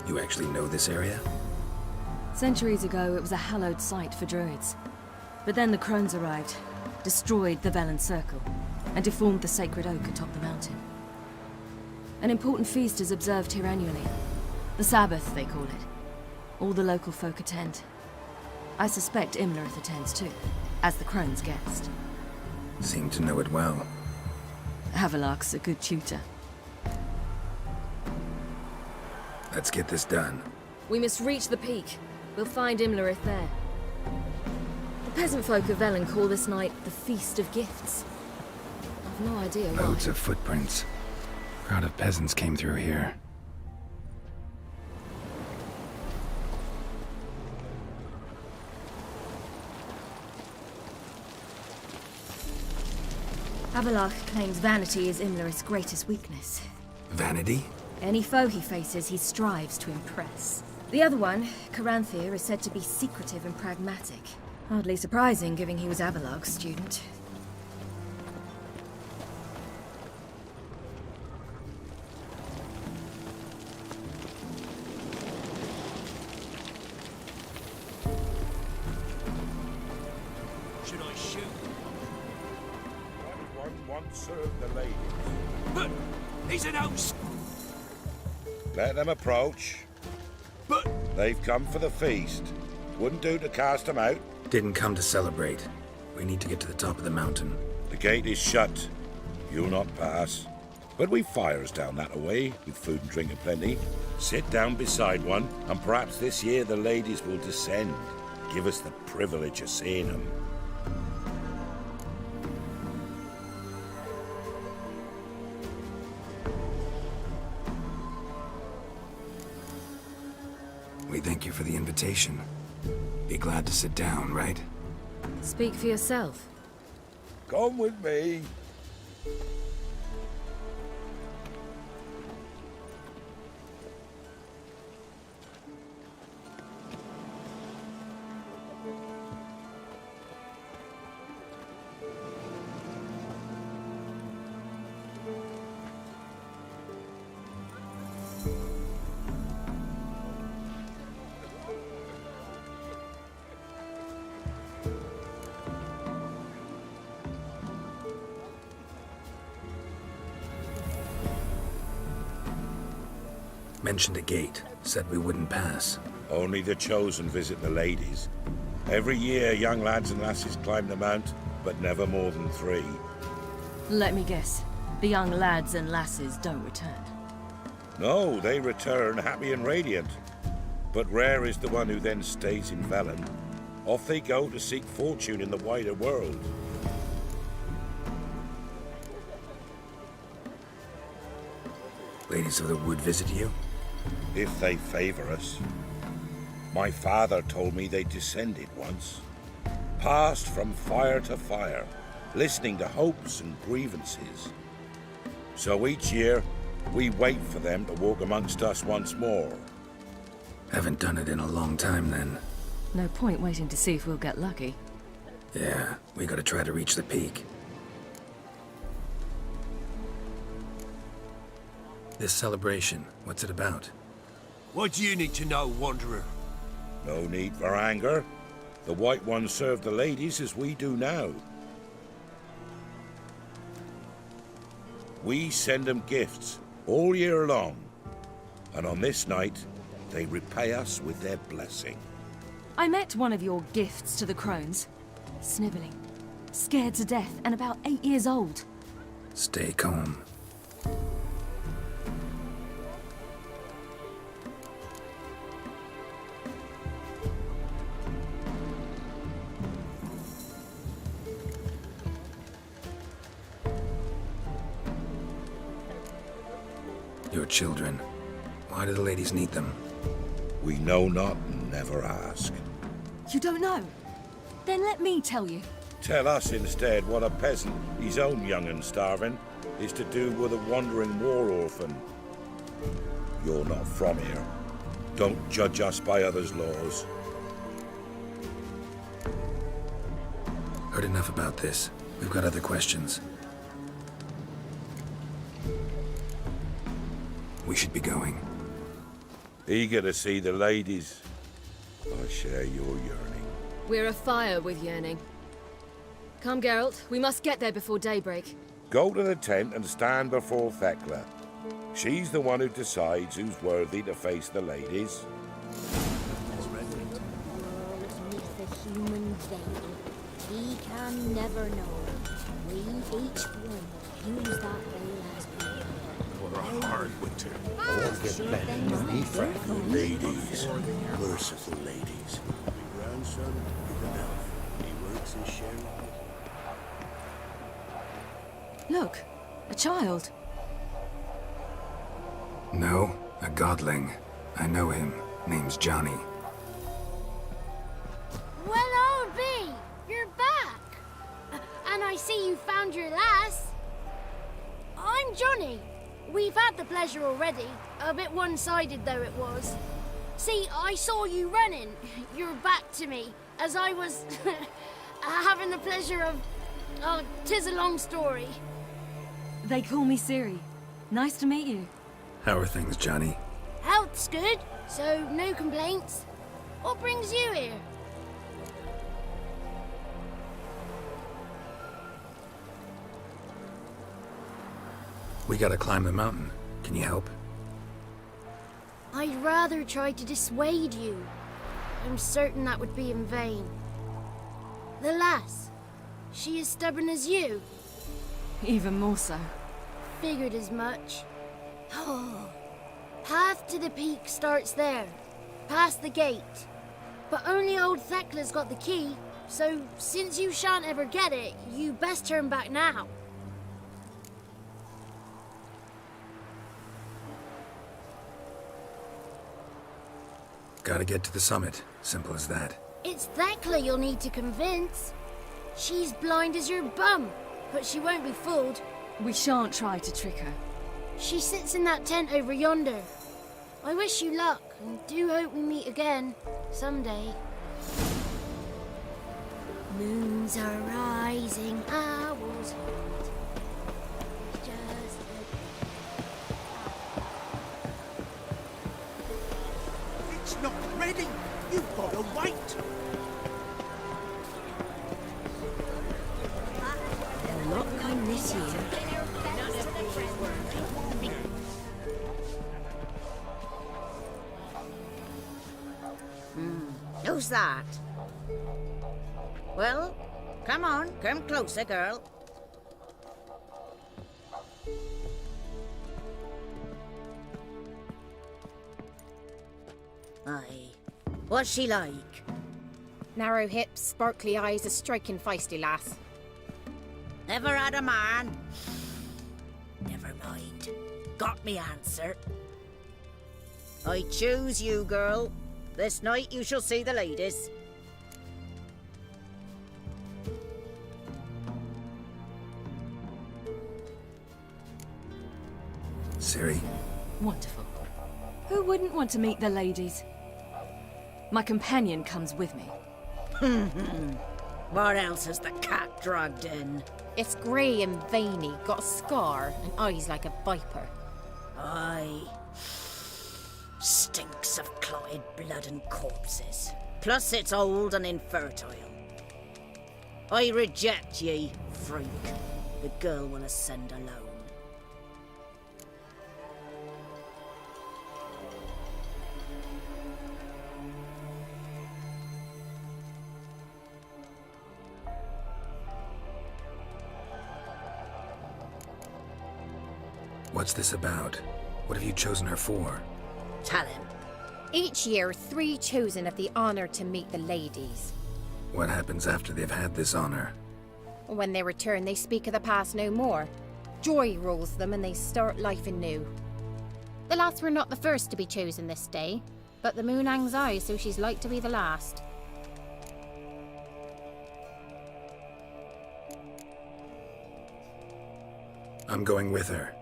You actually know this area? Centuries ago, it was a hallowed site for druids. But then the crones arrived, destroyed the Velen Circle, and deformed the sacred oak atop the mountain. An important feast is observed here annually. The Sabbath, they call it. All the local folk attend. I suspect Imlerith attends too, as the crone's guest. Seem to know it well. Havelock's a good tutor. Let's get this done. We must reach the peak. We'll find Imlerith there. The peasant folk of Velen call this night the Feast of Gifts. I've no idea why. Loads of footprints. Crowd of peasants came through here. Havelock claims vanity is Imlerith's greatest weakness. Vanity? Any foe he faces, he strives to impress. The other one, Caranthir, is said to be secretive and pragmatic. Hardly surprising, given he was Havelock's student. Should I shoot? One once served the ladies. But he's an host. Let them approach. But they've come for the feast. Wouldn't do to cast them out. Didn't come to celebrate. We need to get to the top of the mountain. The gate is shut. You'll not pass. But we've fires down that away, with food and drink aplenty. Sit down beside one, and perhaps this year the ladies will descend. Give us the privilege of seeing them. We thank you for the invitation. Be glad to sit down, right? Speak for yourself. Come with me. Mentioned a gate. Said we wouldn't pass. Only the chosen visit the ladies. Every year, young lads and lasses climb the mount, but never more than 3. Let me guess. The young lads and lasses don't return. No, they return happy and radiant. But rare is the one who then stays in Velen. Off they go to seek fortune in the wider world. Ladies of the Wood visit you? If they favor us. My father told me they descended once. Passed from fire to fire, listening to hopes and grievances. So each year, we wait for them to walk amongst us once more. Haven't done it in a long time, then. No point waiting to see if we'll get lucky. Yeah, we gotta try to reach the peak. This celebration, what's it about? What do you need to know, Wanderer? No need for anger. The White Ones serve the ladies as we do now. We send them gifts all year long. And on this night, they repay us with their blessing. I met one of your gifts to the crones. Sniveling. Scared to death and about 8 years old. Stay calm. Your children. Why do the ladies need them? We know not and never ask. You don't know? Then let me tell you. Tell us instead what a peasant, his own young and starving, is to do with a wandering war orphan. You're not from here. Don't judge us by others' laws. Heard enough about this. We've got other questions. We should be going. Eager to see the ladies. I share your yearning. We're afire with yearning. Come, Geralt. We must get there before daybreak. Go to the tent and stand before Thekla. She's the one who decides who's worthy to face the ladies. Vader. He can never know. We each one use that veil as we For a hard winter. All get better than me, friend. Ladies. Merciful ladies. Grandson is an elf. He works his share of Look, a child. No, a godling. I know him. Name's Johnny. Well, old B, you're back. And I see you found your lass. I'm Johnny. We've had the pleasure already. A bit one-sided though it was. See, I saw you running. Your back to me, as I was having the pleasure of... Oh, 'tis a long story. They call me Siri. Nice to meet you. How are things, Johnny? Health's good, so no complaints. What brings you here? We gotta climb the mountain. Can you help? I'd rather try to dissuade you. I'm certain that would be in vain. The lass, she as stubborn as you? Even more so. Figured as much. Oh. Path to the peak starts there, past the gate. But only old Thekla's got the key, so since you shan't ever get it, you best turn back now. Gotta get to the summit. Simple as that. It's Thekla you'll need to convince. She's blind as your bum, but she won't be fooled. We shan't try to trick her. She sits in that tent over yonder. I wish you luck, and do hope we meet again, someday. Moons are rising, owls hold. Just It's not ready! You've got to wait! They'll not come this year. Who's that? Well, come on, come closer, girl. Aye. What's she like? Narrow hips, sparkly eyes, a striking feisty lass. Ever had a man? Never mind. Got me answer. I choose you, girl. This night you shall see the ladies. Siri? Wonderful. Who wouldn't want to meet the ladies? My companion comes with me. What else has the cat dragged in? It's grey and veiny, got a scar, and eyes like a viper. Aye. Stinks of clotted blood and corpses. Plus it's old and infertile. I reject ye, freak. The girl will ascend alone. What's this about? What have you chosen her for? Tell him. Each year, 3 chosen have the honor to meet the ladies. What happens after they've had this honor? When they return, they speak of the past no more. Joy rules them and they start life anew. The lass were not the first to be chosen this day, but the moon hangs high, so she's like to be the last. I'm going with her.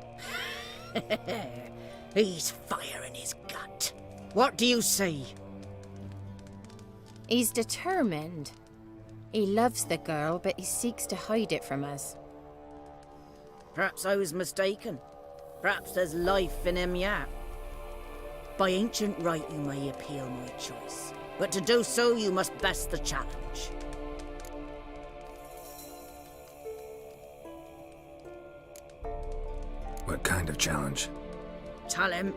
He's fire in his gut. What do you say? He's determined. He loves the girl, but he seeks to hide it from us. Perhaps I was mistaken. Perhaps there's life in him yet. By ancient right you may appeal my choice, but to do so you must best the challenge. What kind of challenge? Tell him.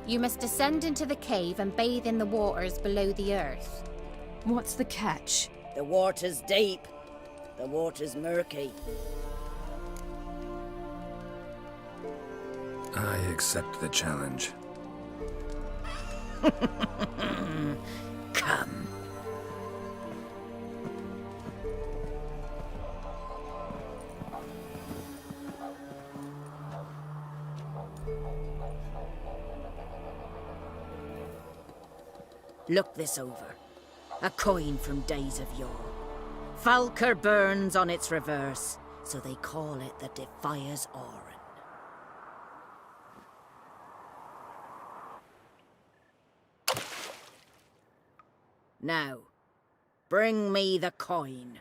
You must descend into the cave and bathe in the waters below the earth. What's the catch? The water's deep. The water's murky. I accept the challenge. Come. Look this over. A coin from days of yore. Falker burns on its reverse, so they call it the Defier's Oran. Now, bring me the coin.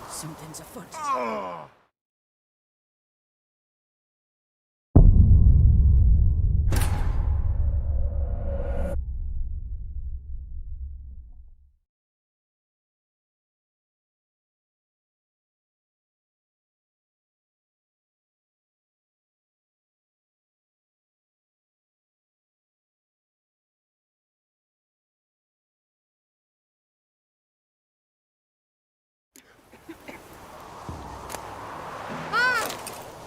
Something's afoot.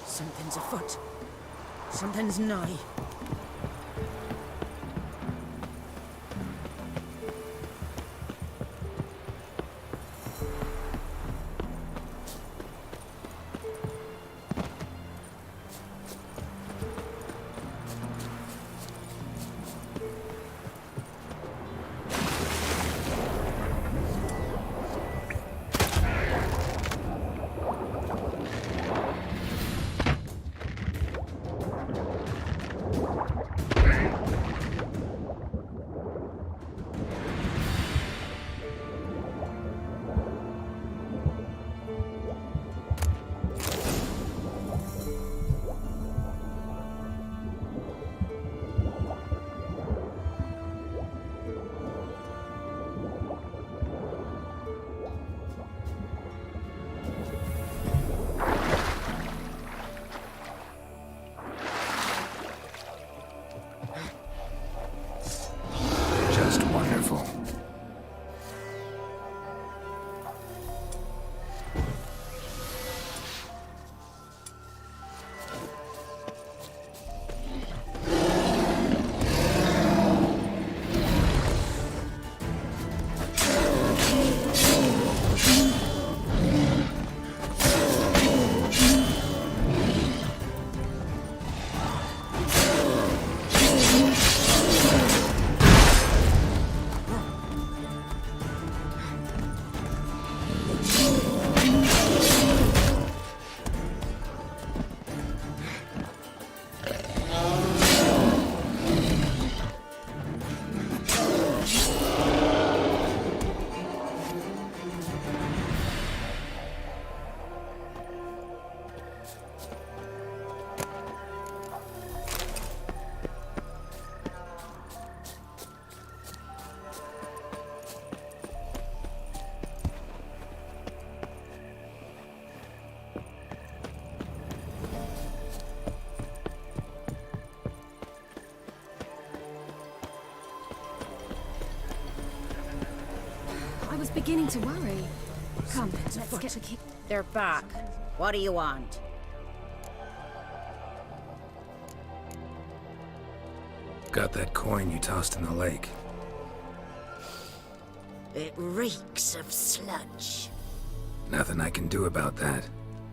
Something's afoot. Something's nigh. I was beginning to worry. Come, let's get the key. They're back. What do you want? Got that coin you tossed in the lake. It reeks of sludge. Nothing I can do about that.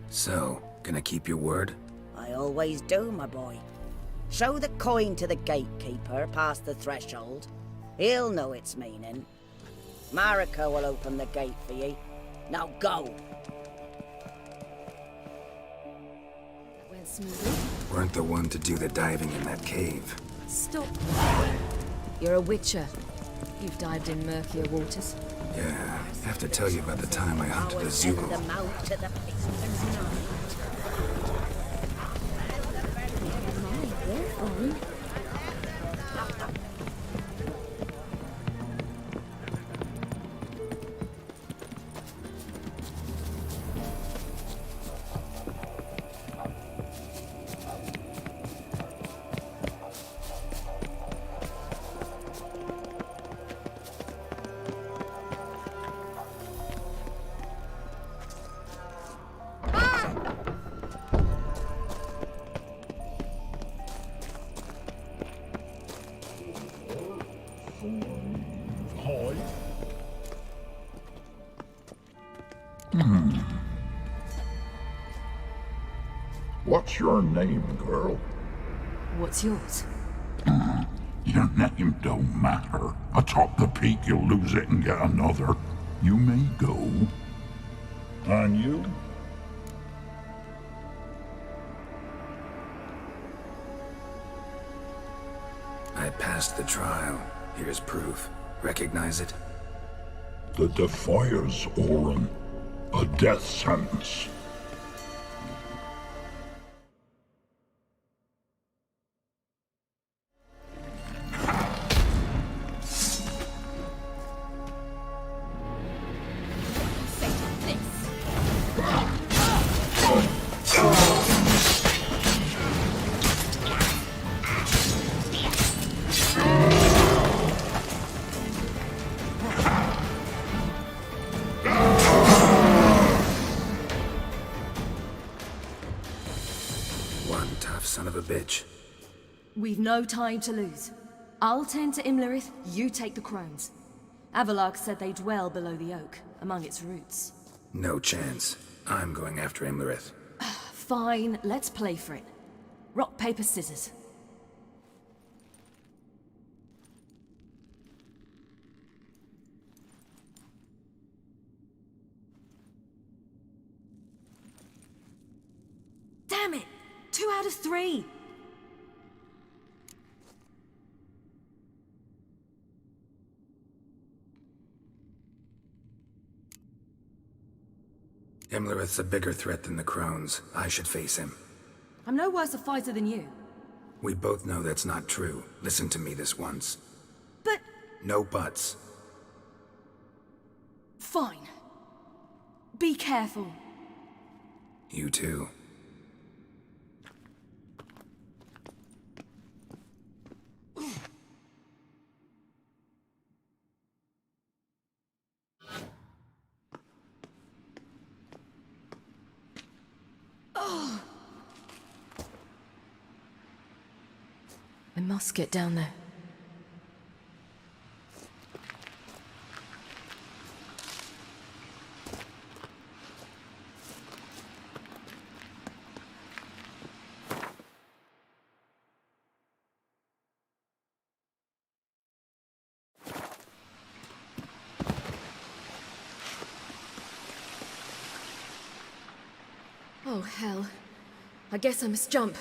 So, gonna keep your word? I always do, my boy. Show the coin to the gatekeeper past the threshold. He'll know its meaning. Marika will open the gate for ye. Now go! That went smoothly. Weren't the one to do the diving in that cave. Stop. You're a witcher. You've dived in murkier waters. Yeah, have to tell you about the time I hunted a Send Zulu. them out to the pistons night. What's your name, girl? What's yours? Your name don't matter. Atop the peak, you'll lose it and get another. You may go. And you? I passed the trial. Here's proof. Recognize it? The Defier's Orin. A death sentence. Son of a bitch. We've no time to lose. I'll tend to Imlerith, you take the crones. Avalark said they dwell below the oak, among its roots. No chance. I'm going after Imlerith. Fine, let's play for it. Rock, paper, scissors. Damn it! 2 out of 3! Imlerith's a bigger threat than the crones. I should face him. I'm no worse a fighter than you. We both know that's not true. Listen to me this once. But... No buts. Fine. Be careful. You too. I must get down there. Oh, hell. I guess I must jump.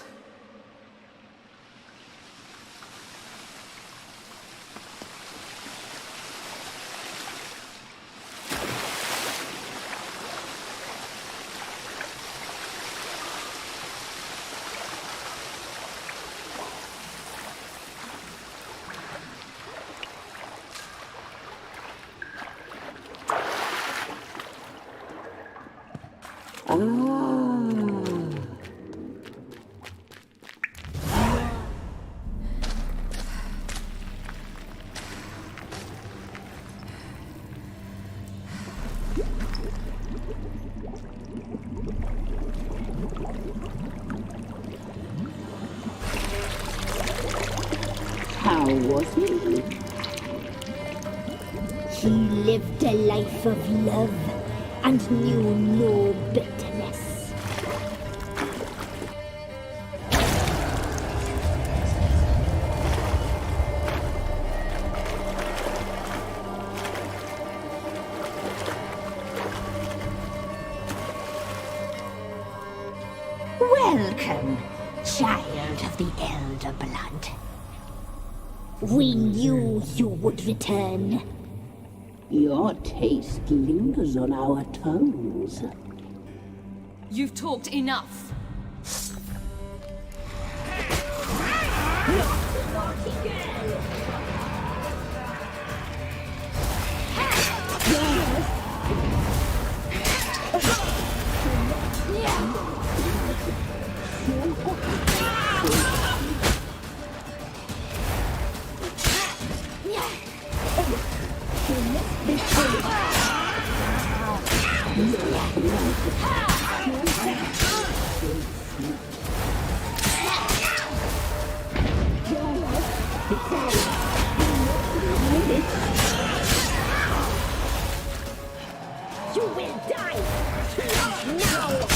How was he? He lived a life of love and knew no bitterness. Welcome, child of the Elder Blood. We knew you would return. Your taste lingers on our tongues. You've talked enough. You will die! Now!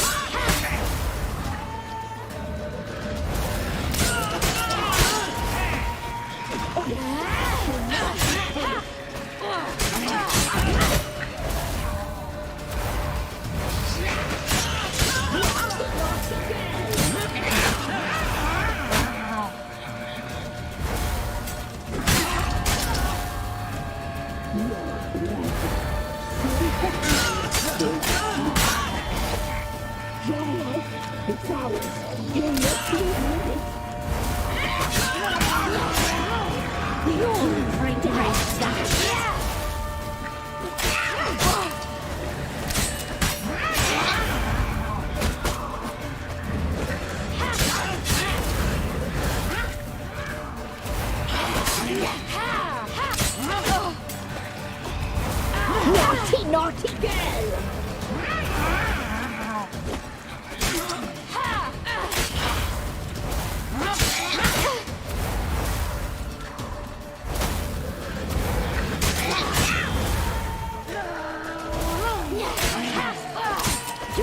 Naughty, naughty girl!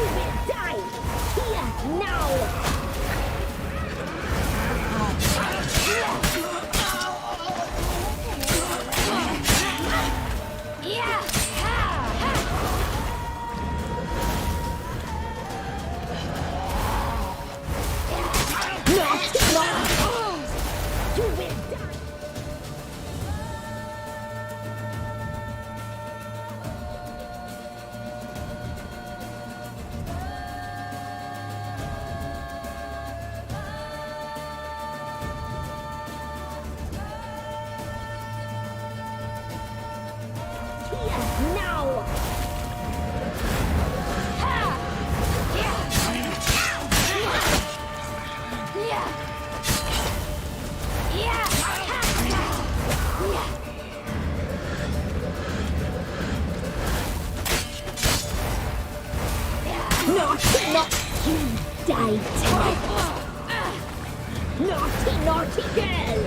You will die here now! Naughty, naughty girl!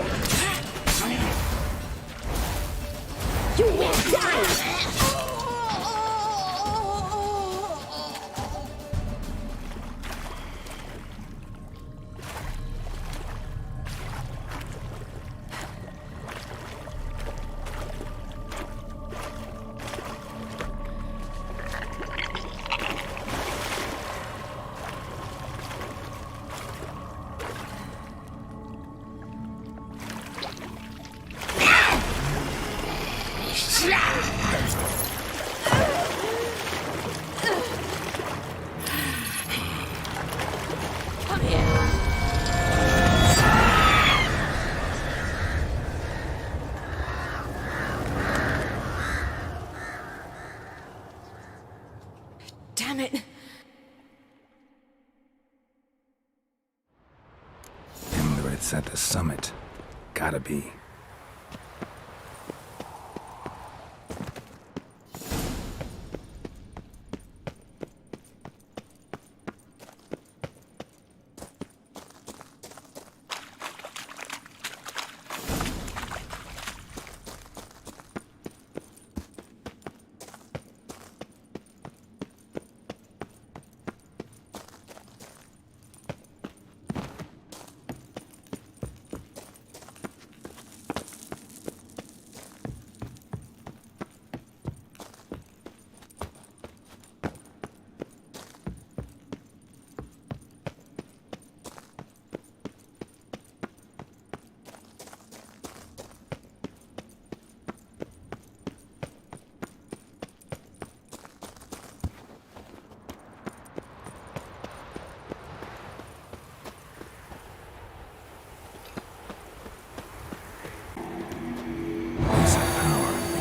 You will die! Damn it! It's at the summit. Gotta be.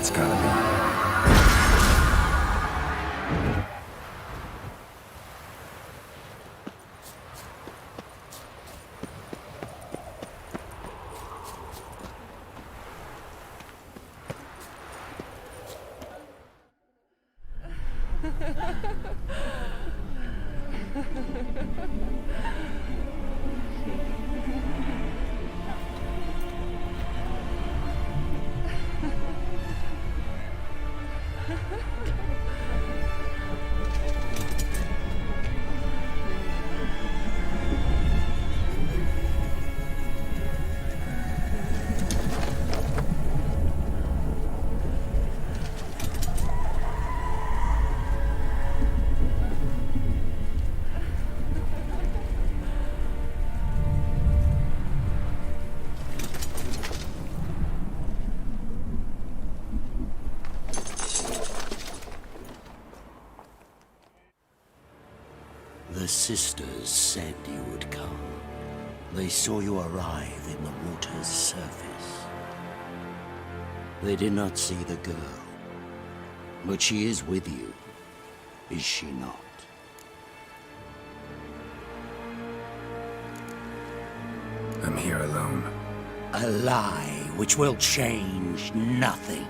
It's gotta be. The sisters said you would come. They saw you arrive in the water's surface. They did not see the girl. But she is with you, is she not? I'm here alone. A lie which will change nothing.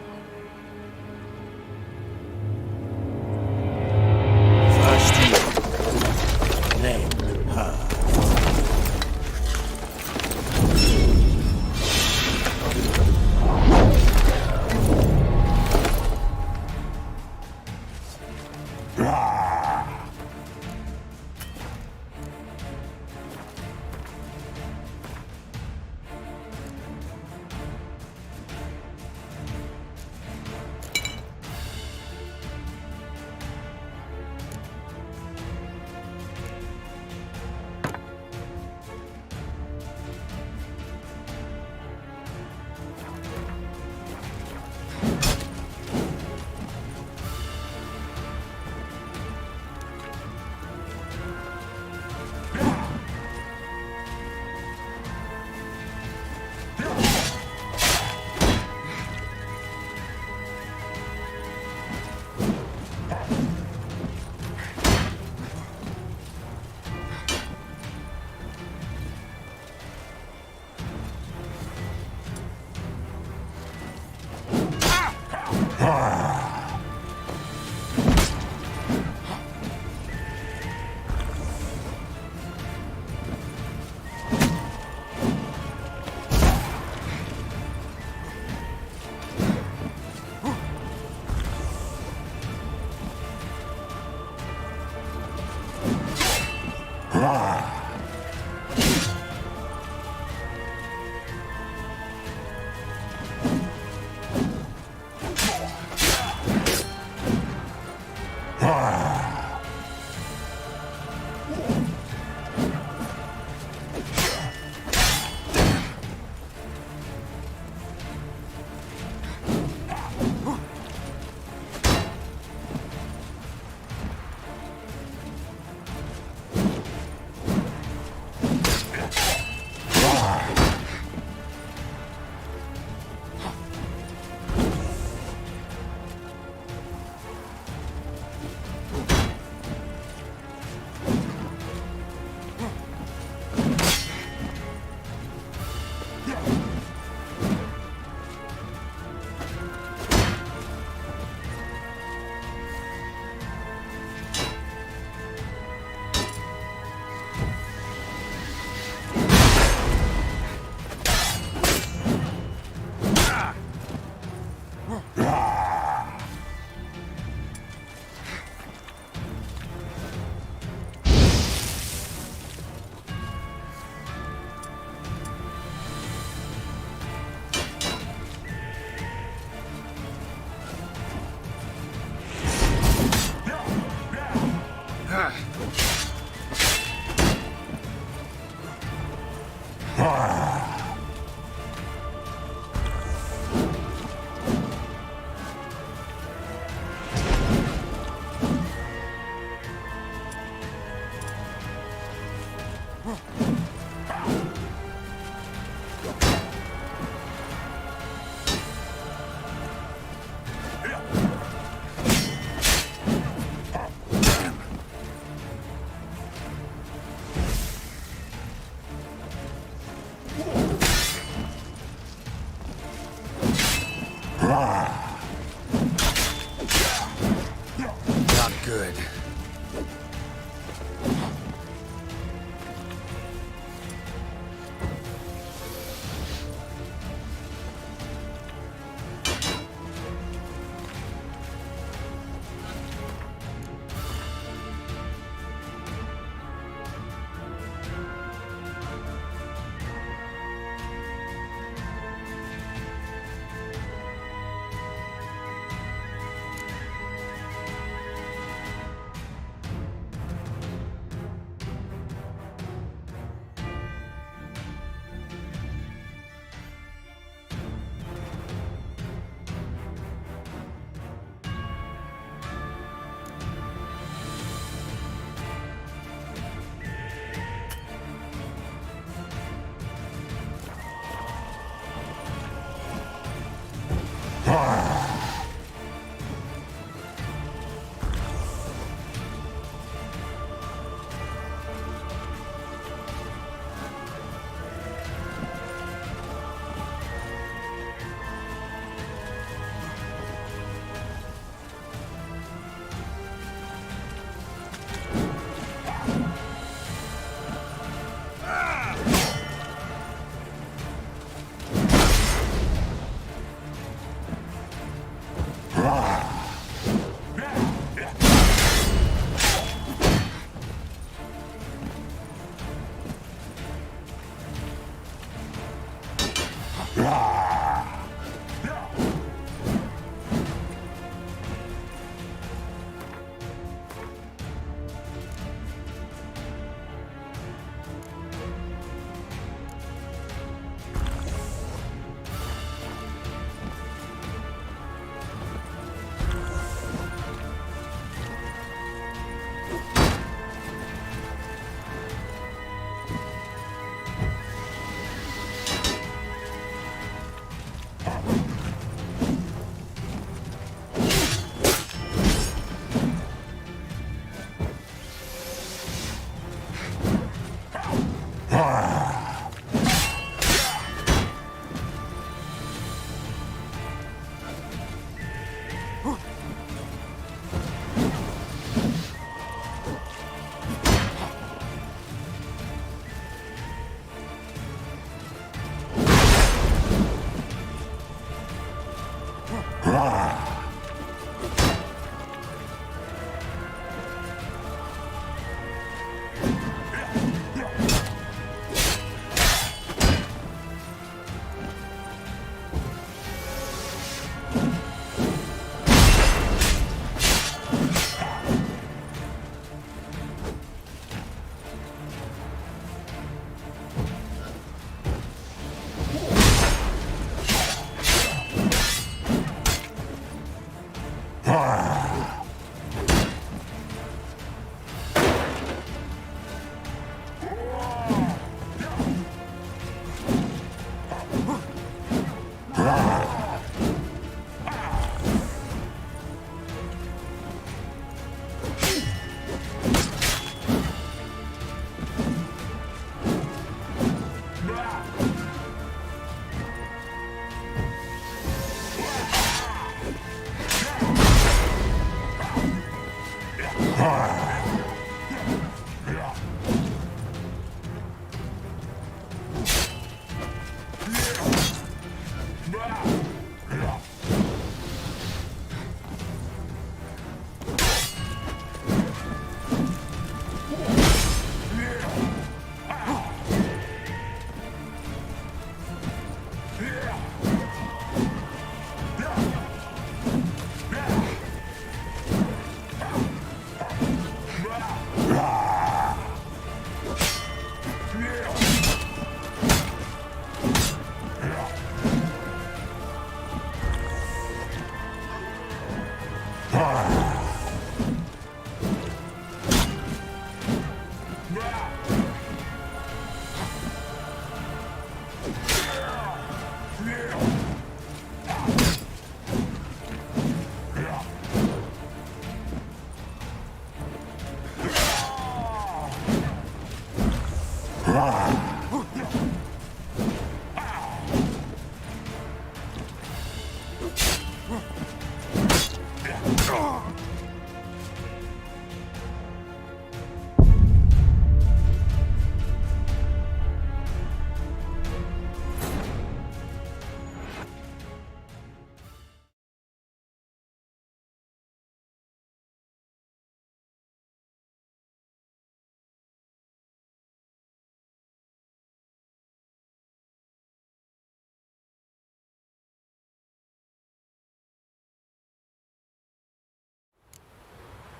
First you, then her.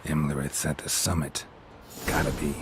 Imlerith's at the summit. Gotta be.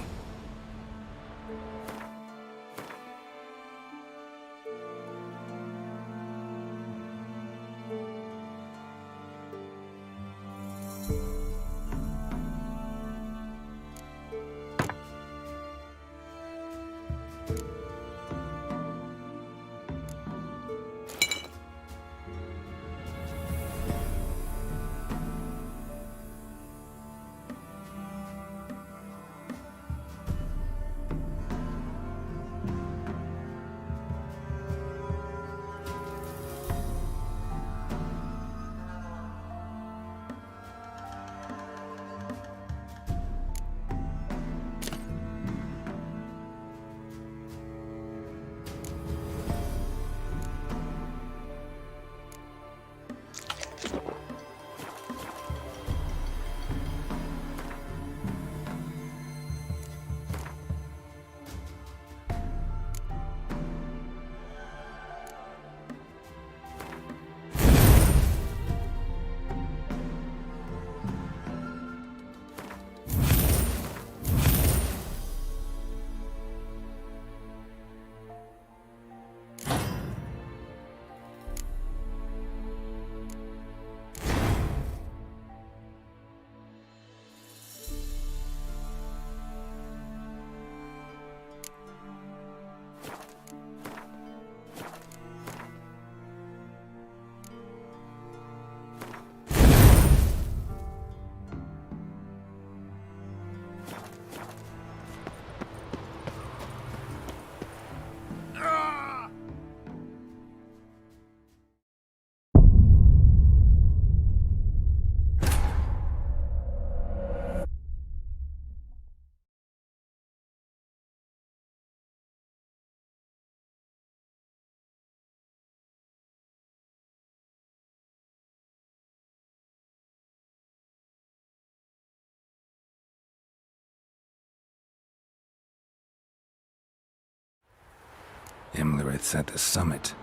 Imlerith's at the summit.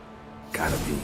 Gotta be.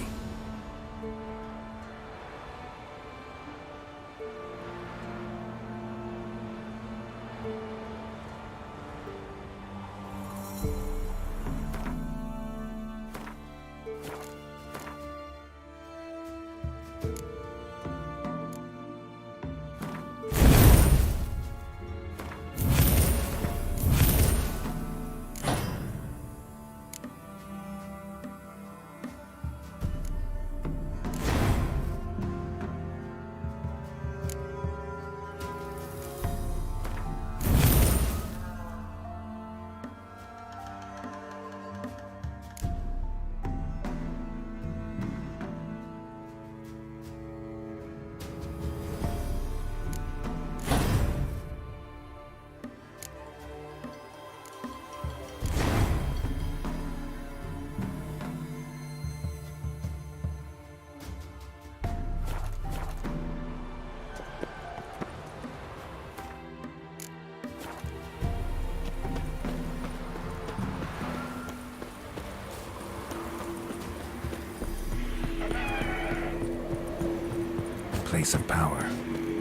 Place of power.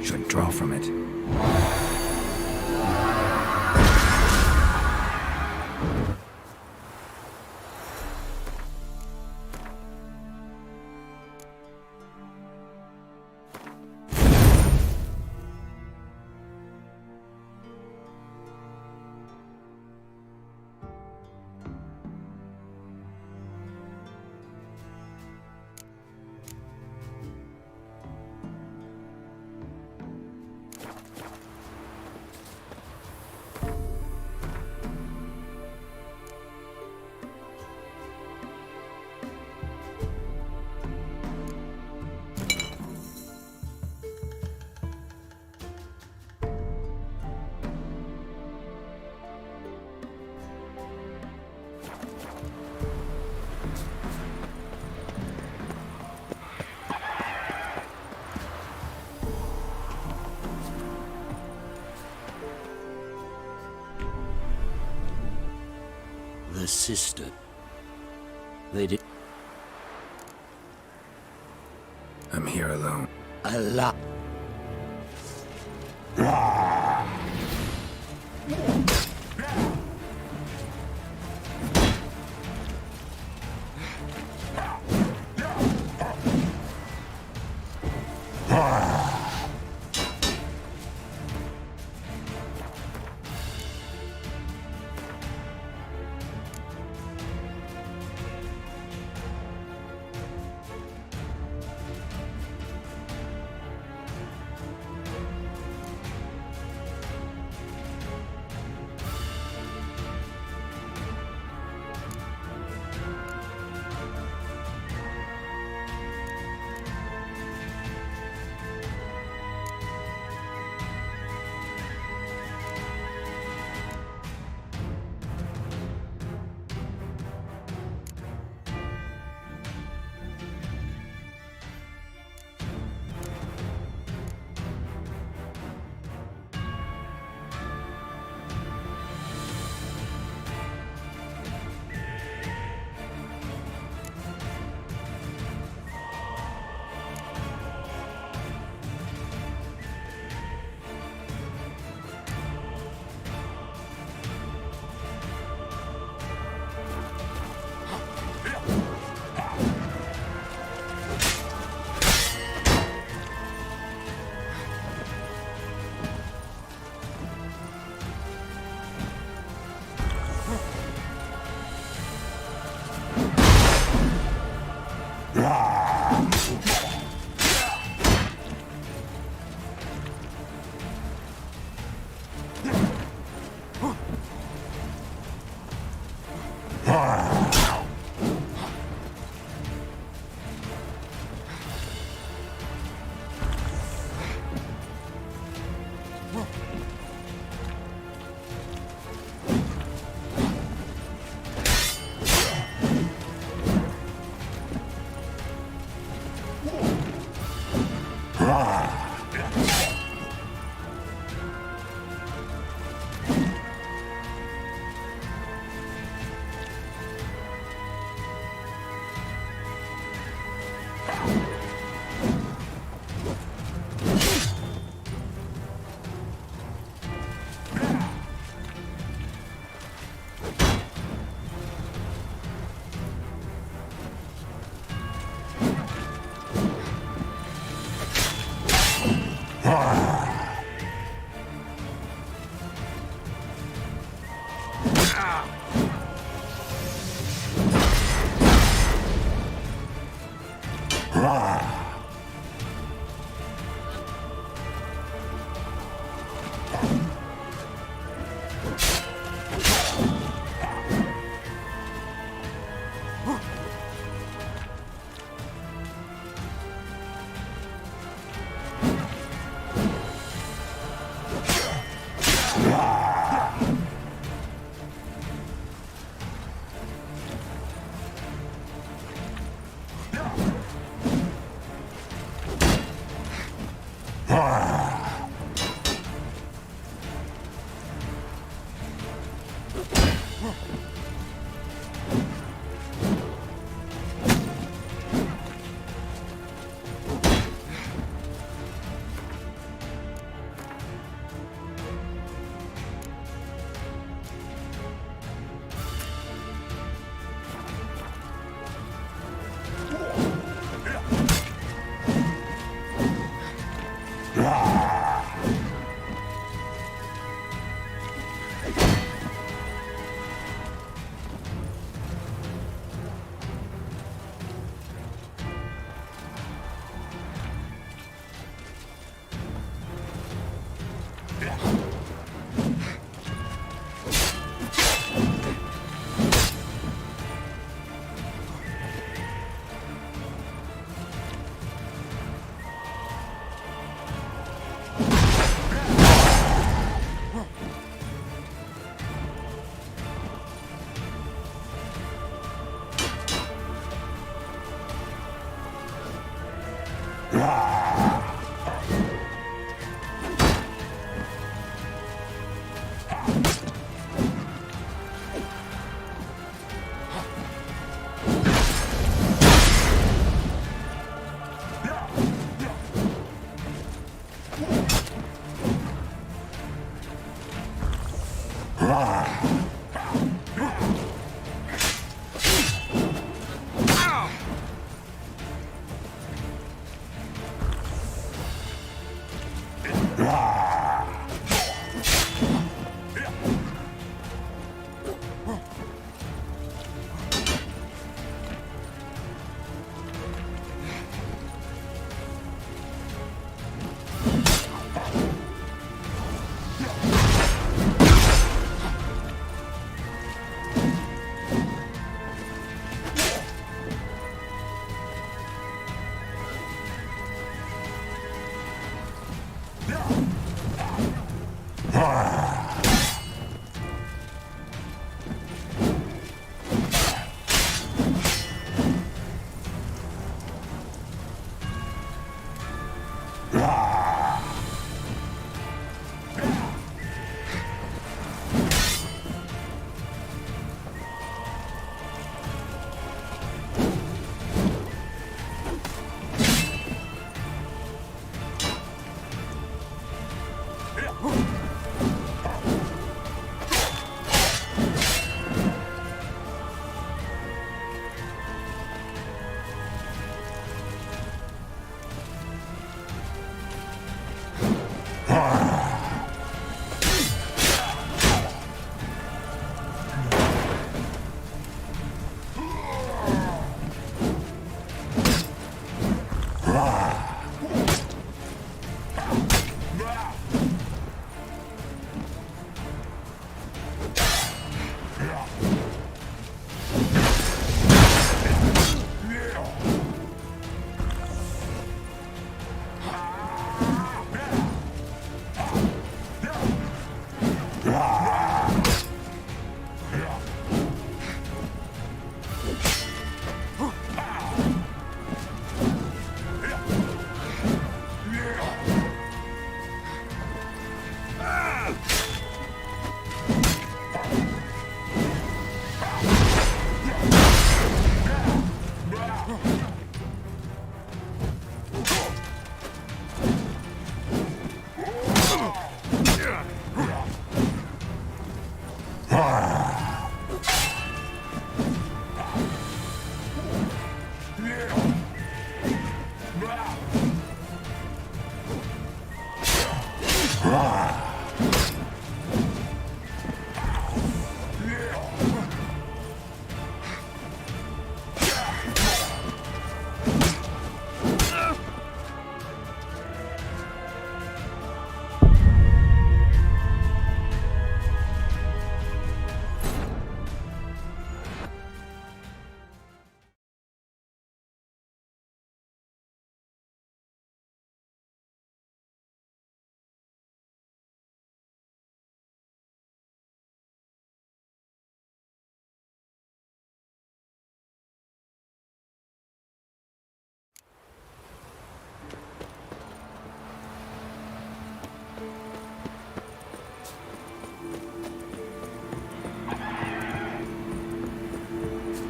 Should draw from it. her sister. They did. I'm here alone. Allah.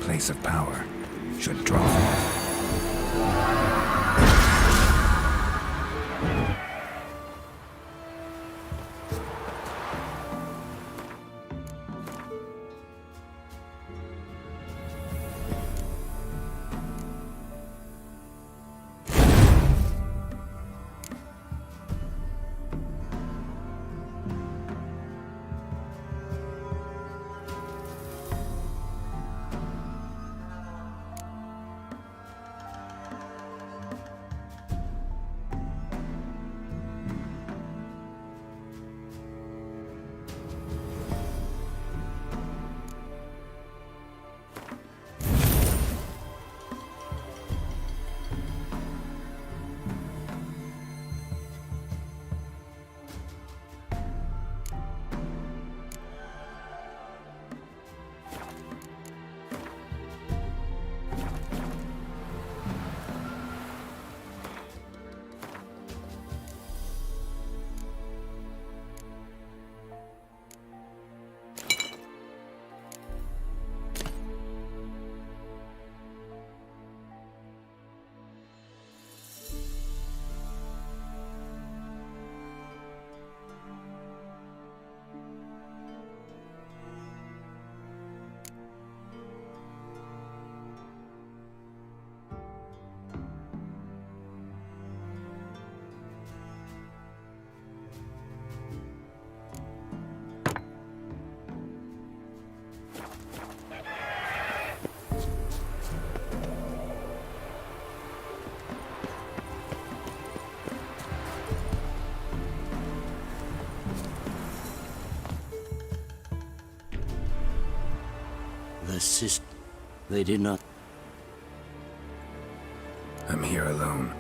Place of power should draw forth. the system. They did not. I'm here alone.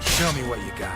Show me what you got.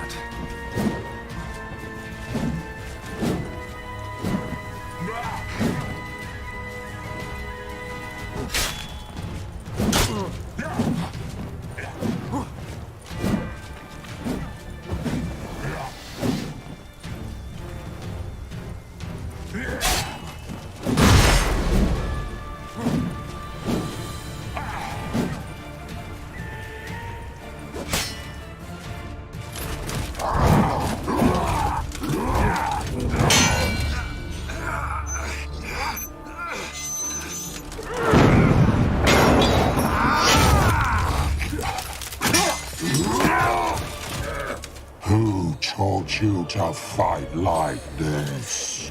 Who taught you to fight like this?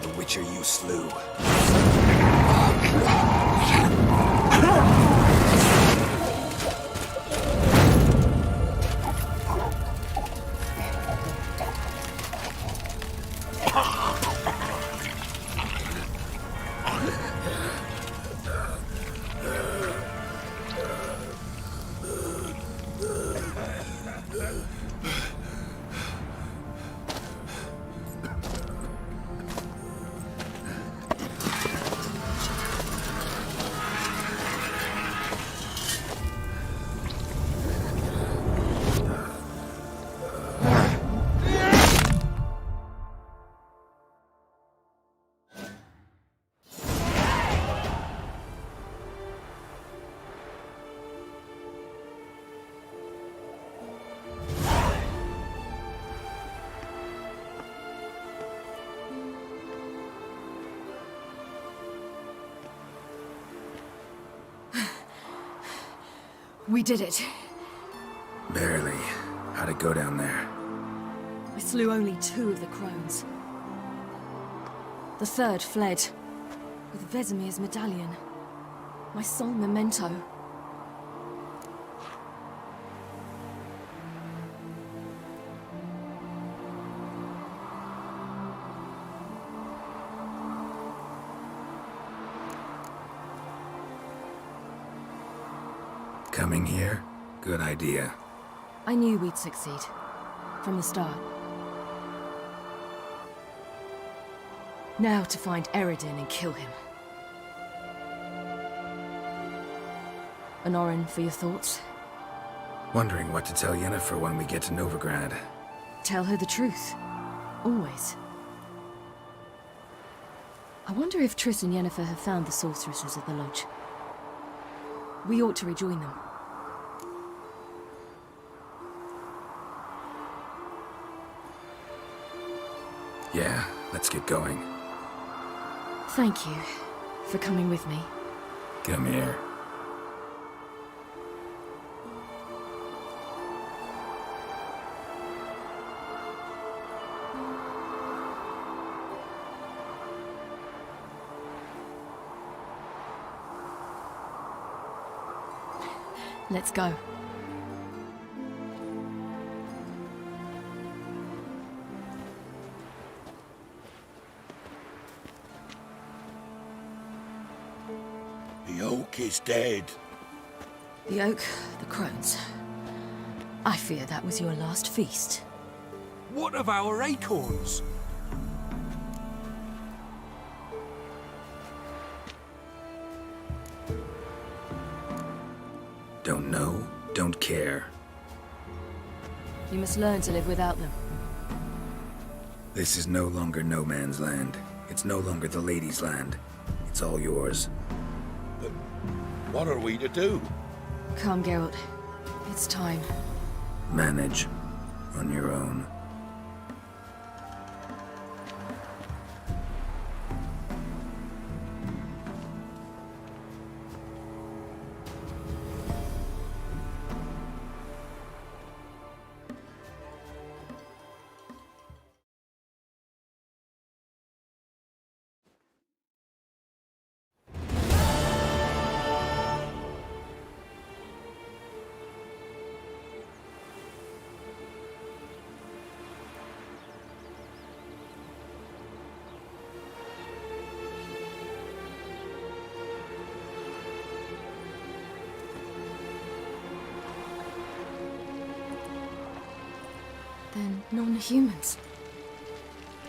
The Witcher you slew. We did it. Barely. How'd it go down there? I slew only 2 of the crones. The third fled, with Vesemir's medallion. My sole memento. Coming here? Good idea. I knew we'd succeed. From the start. Now to find Eredin and kill him. Anorin, for your thoughts? Wondering what to tell Yennefer when we get to Novigrad. Tell her the truth. Always. I wonder if Triss and Yennefer have found the sorceresses at the lodge. We ought to rejoin them. Yeah, let's get going. Thank you for coming with me. Come here. Let's go. The oak is dead. The oak, the crones. I fear that was your last feast. What of our acorns? Don't know, don't care. You must learn to live without them. This is no longer no man's land. It's no longer the lady's land. It's all yours. But what are we to do? Come, Geralt. It's time. Manage. On your own. Then non-humans.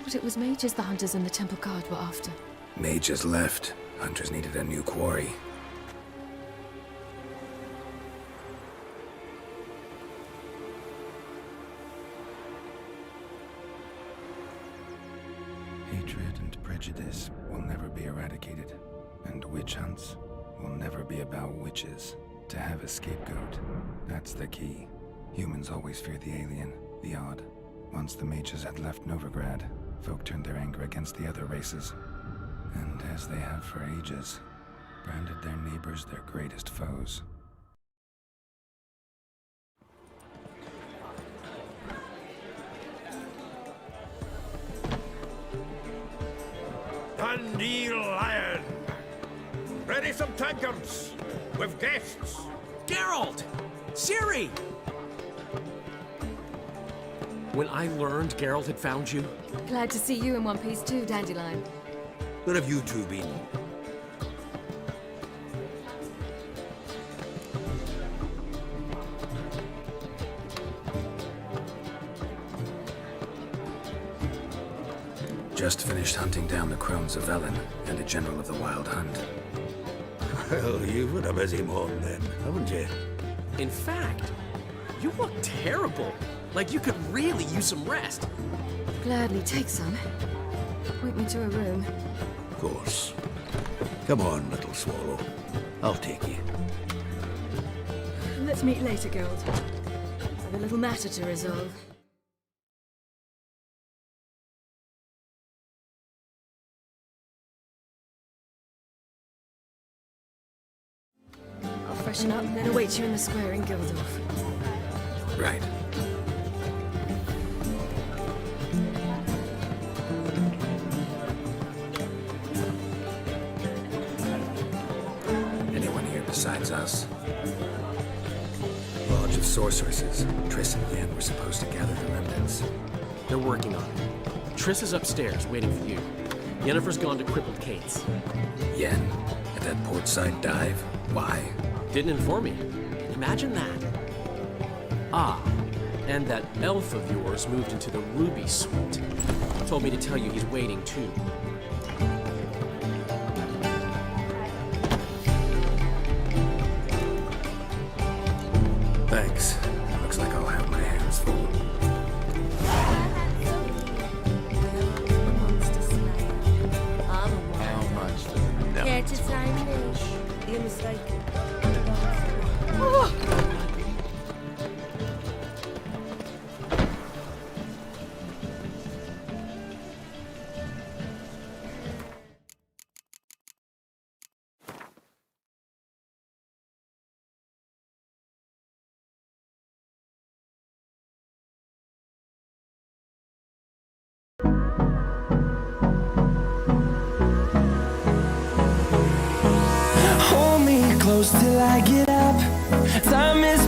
But it was mages the hunters and the temple guard were after. Mages left. Hunters needed a new quarry. Hatred and prejudice will never be eradicated. And witch hunts will never be about witches. To have a scapegoat, that's the key. Humans always fear the alien, the odd. Once the mages had left Novigrad, folk turned their anger against the other races. And as they have for ages, branded their neighbors their greatest foes. Dundee Lion! Ready some tankards! With guests! Geralt! Ciri! When I learned Geralt had found you... Glad to see you in one piece too, Dandelion. Where have you two been? Just finished hunting down the crones of Velen and a general of the Wild Hunt. Well, you've had a busy morning then, haven't you? In fact, you look terrible. Like you could really use some rest. Gladly take some. Point me to a room. Of course. Come on, little swallow. I'll take you. Let's meet later, Geralt. I have a little matter to resolve. I'll freshen up, then await you in the square in Gildorf. Right. Anyone here besides us? Lodge of Sorceresses. Triss and Yen were supposed to gather the remnants. They're working on it. Triss is upstairs, waiting for you. Yennefer's gone to crippled Kate's. Yen? At that portside dive? Why? Didn't inform me. Imagine that. Ah, and that elf of yours moved into the Ruby Suite. Told me to tell you he's waiting too. Thanks. Looks like I'll have my hands full. How much does it know? Care to sign this? You're mistaken. Hold me close till I get up. Time is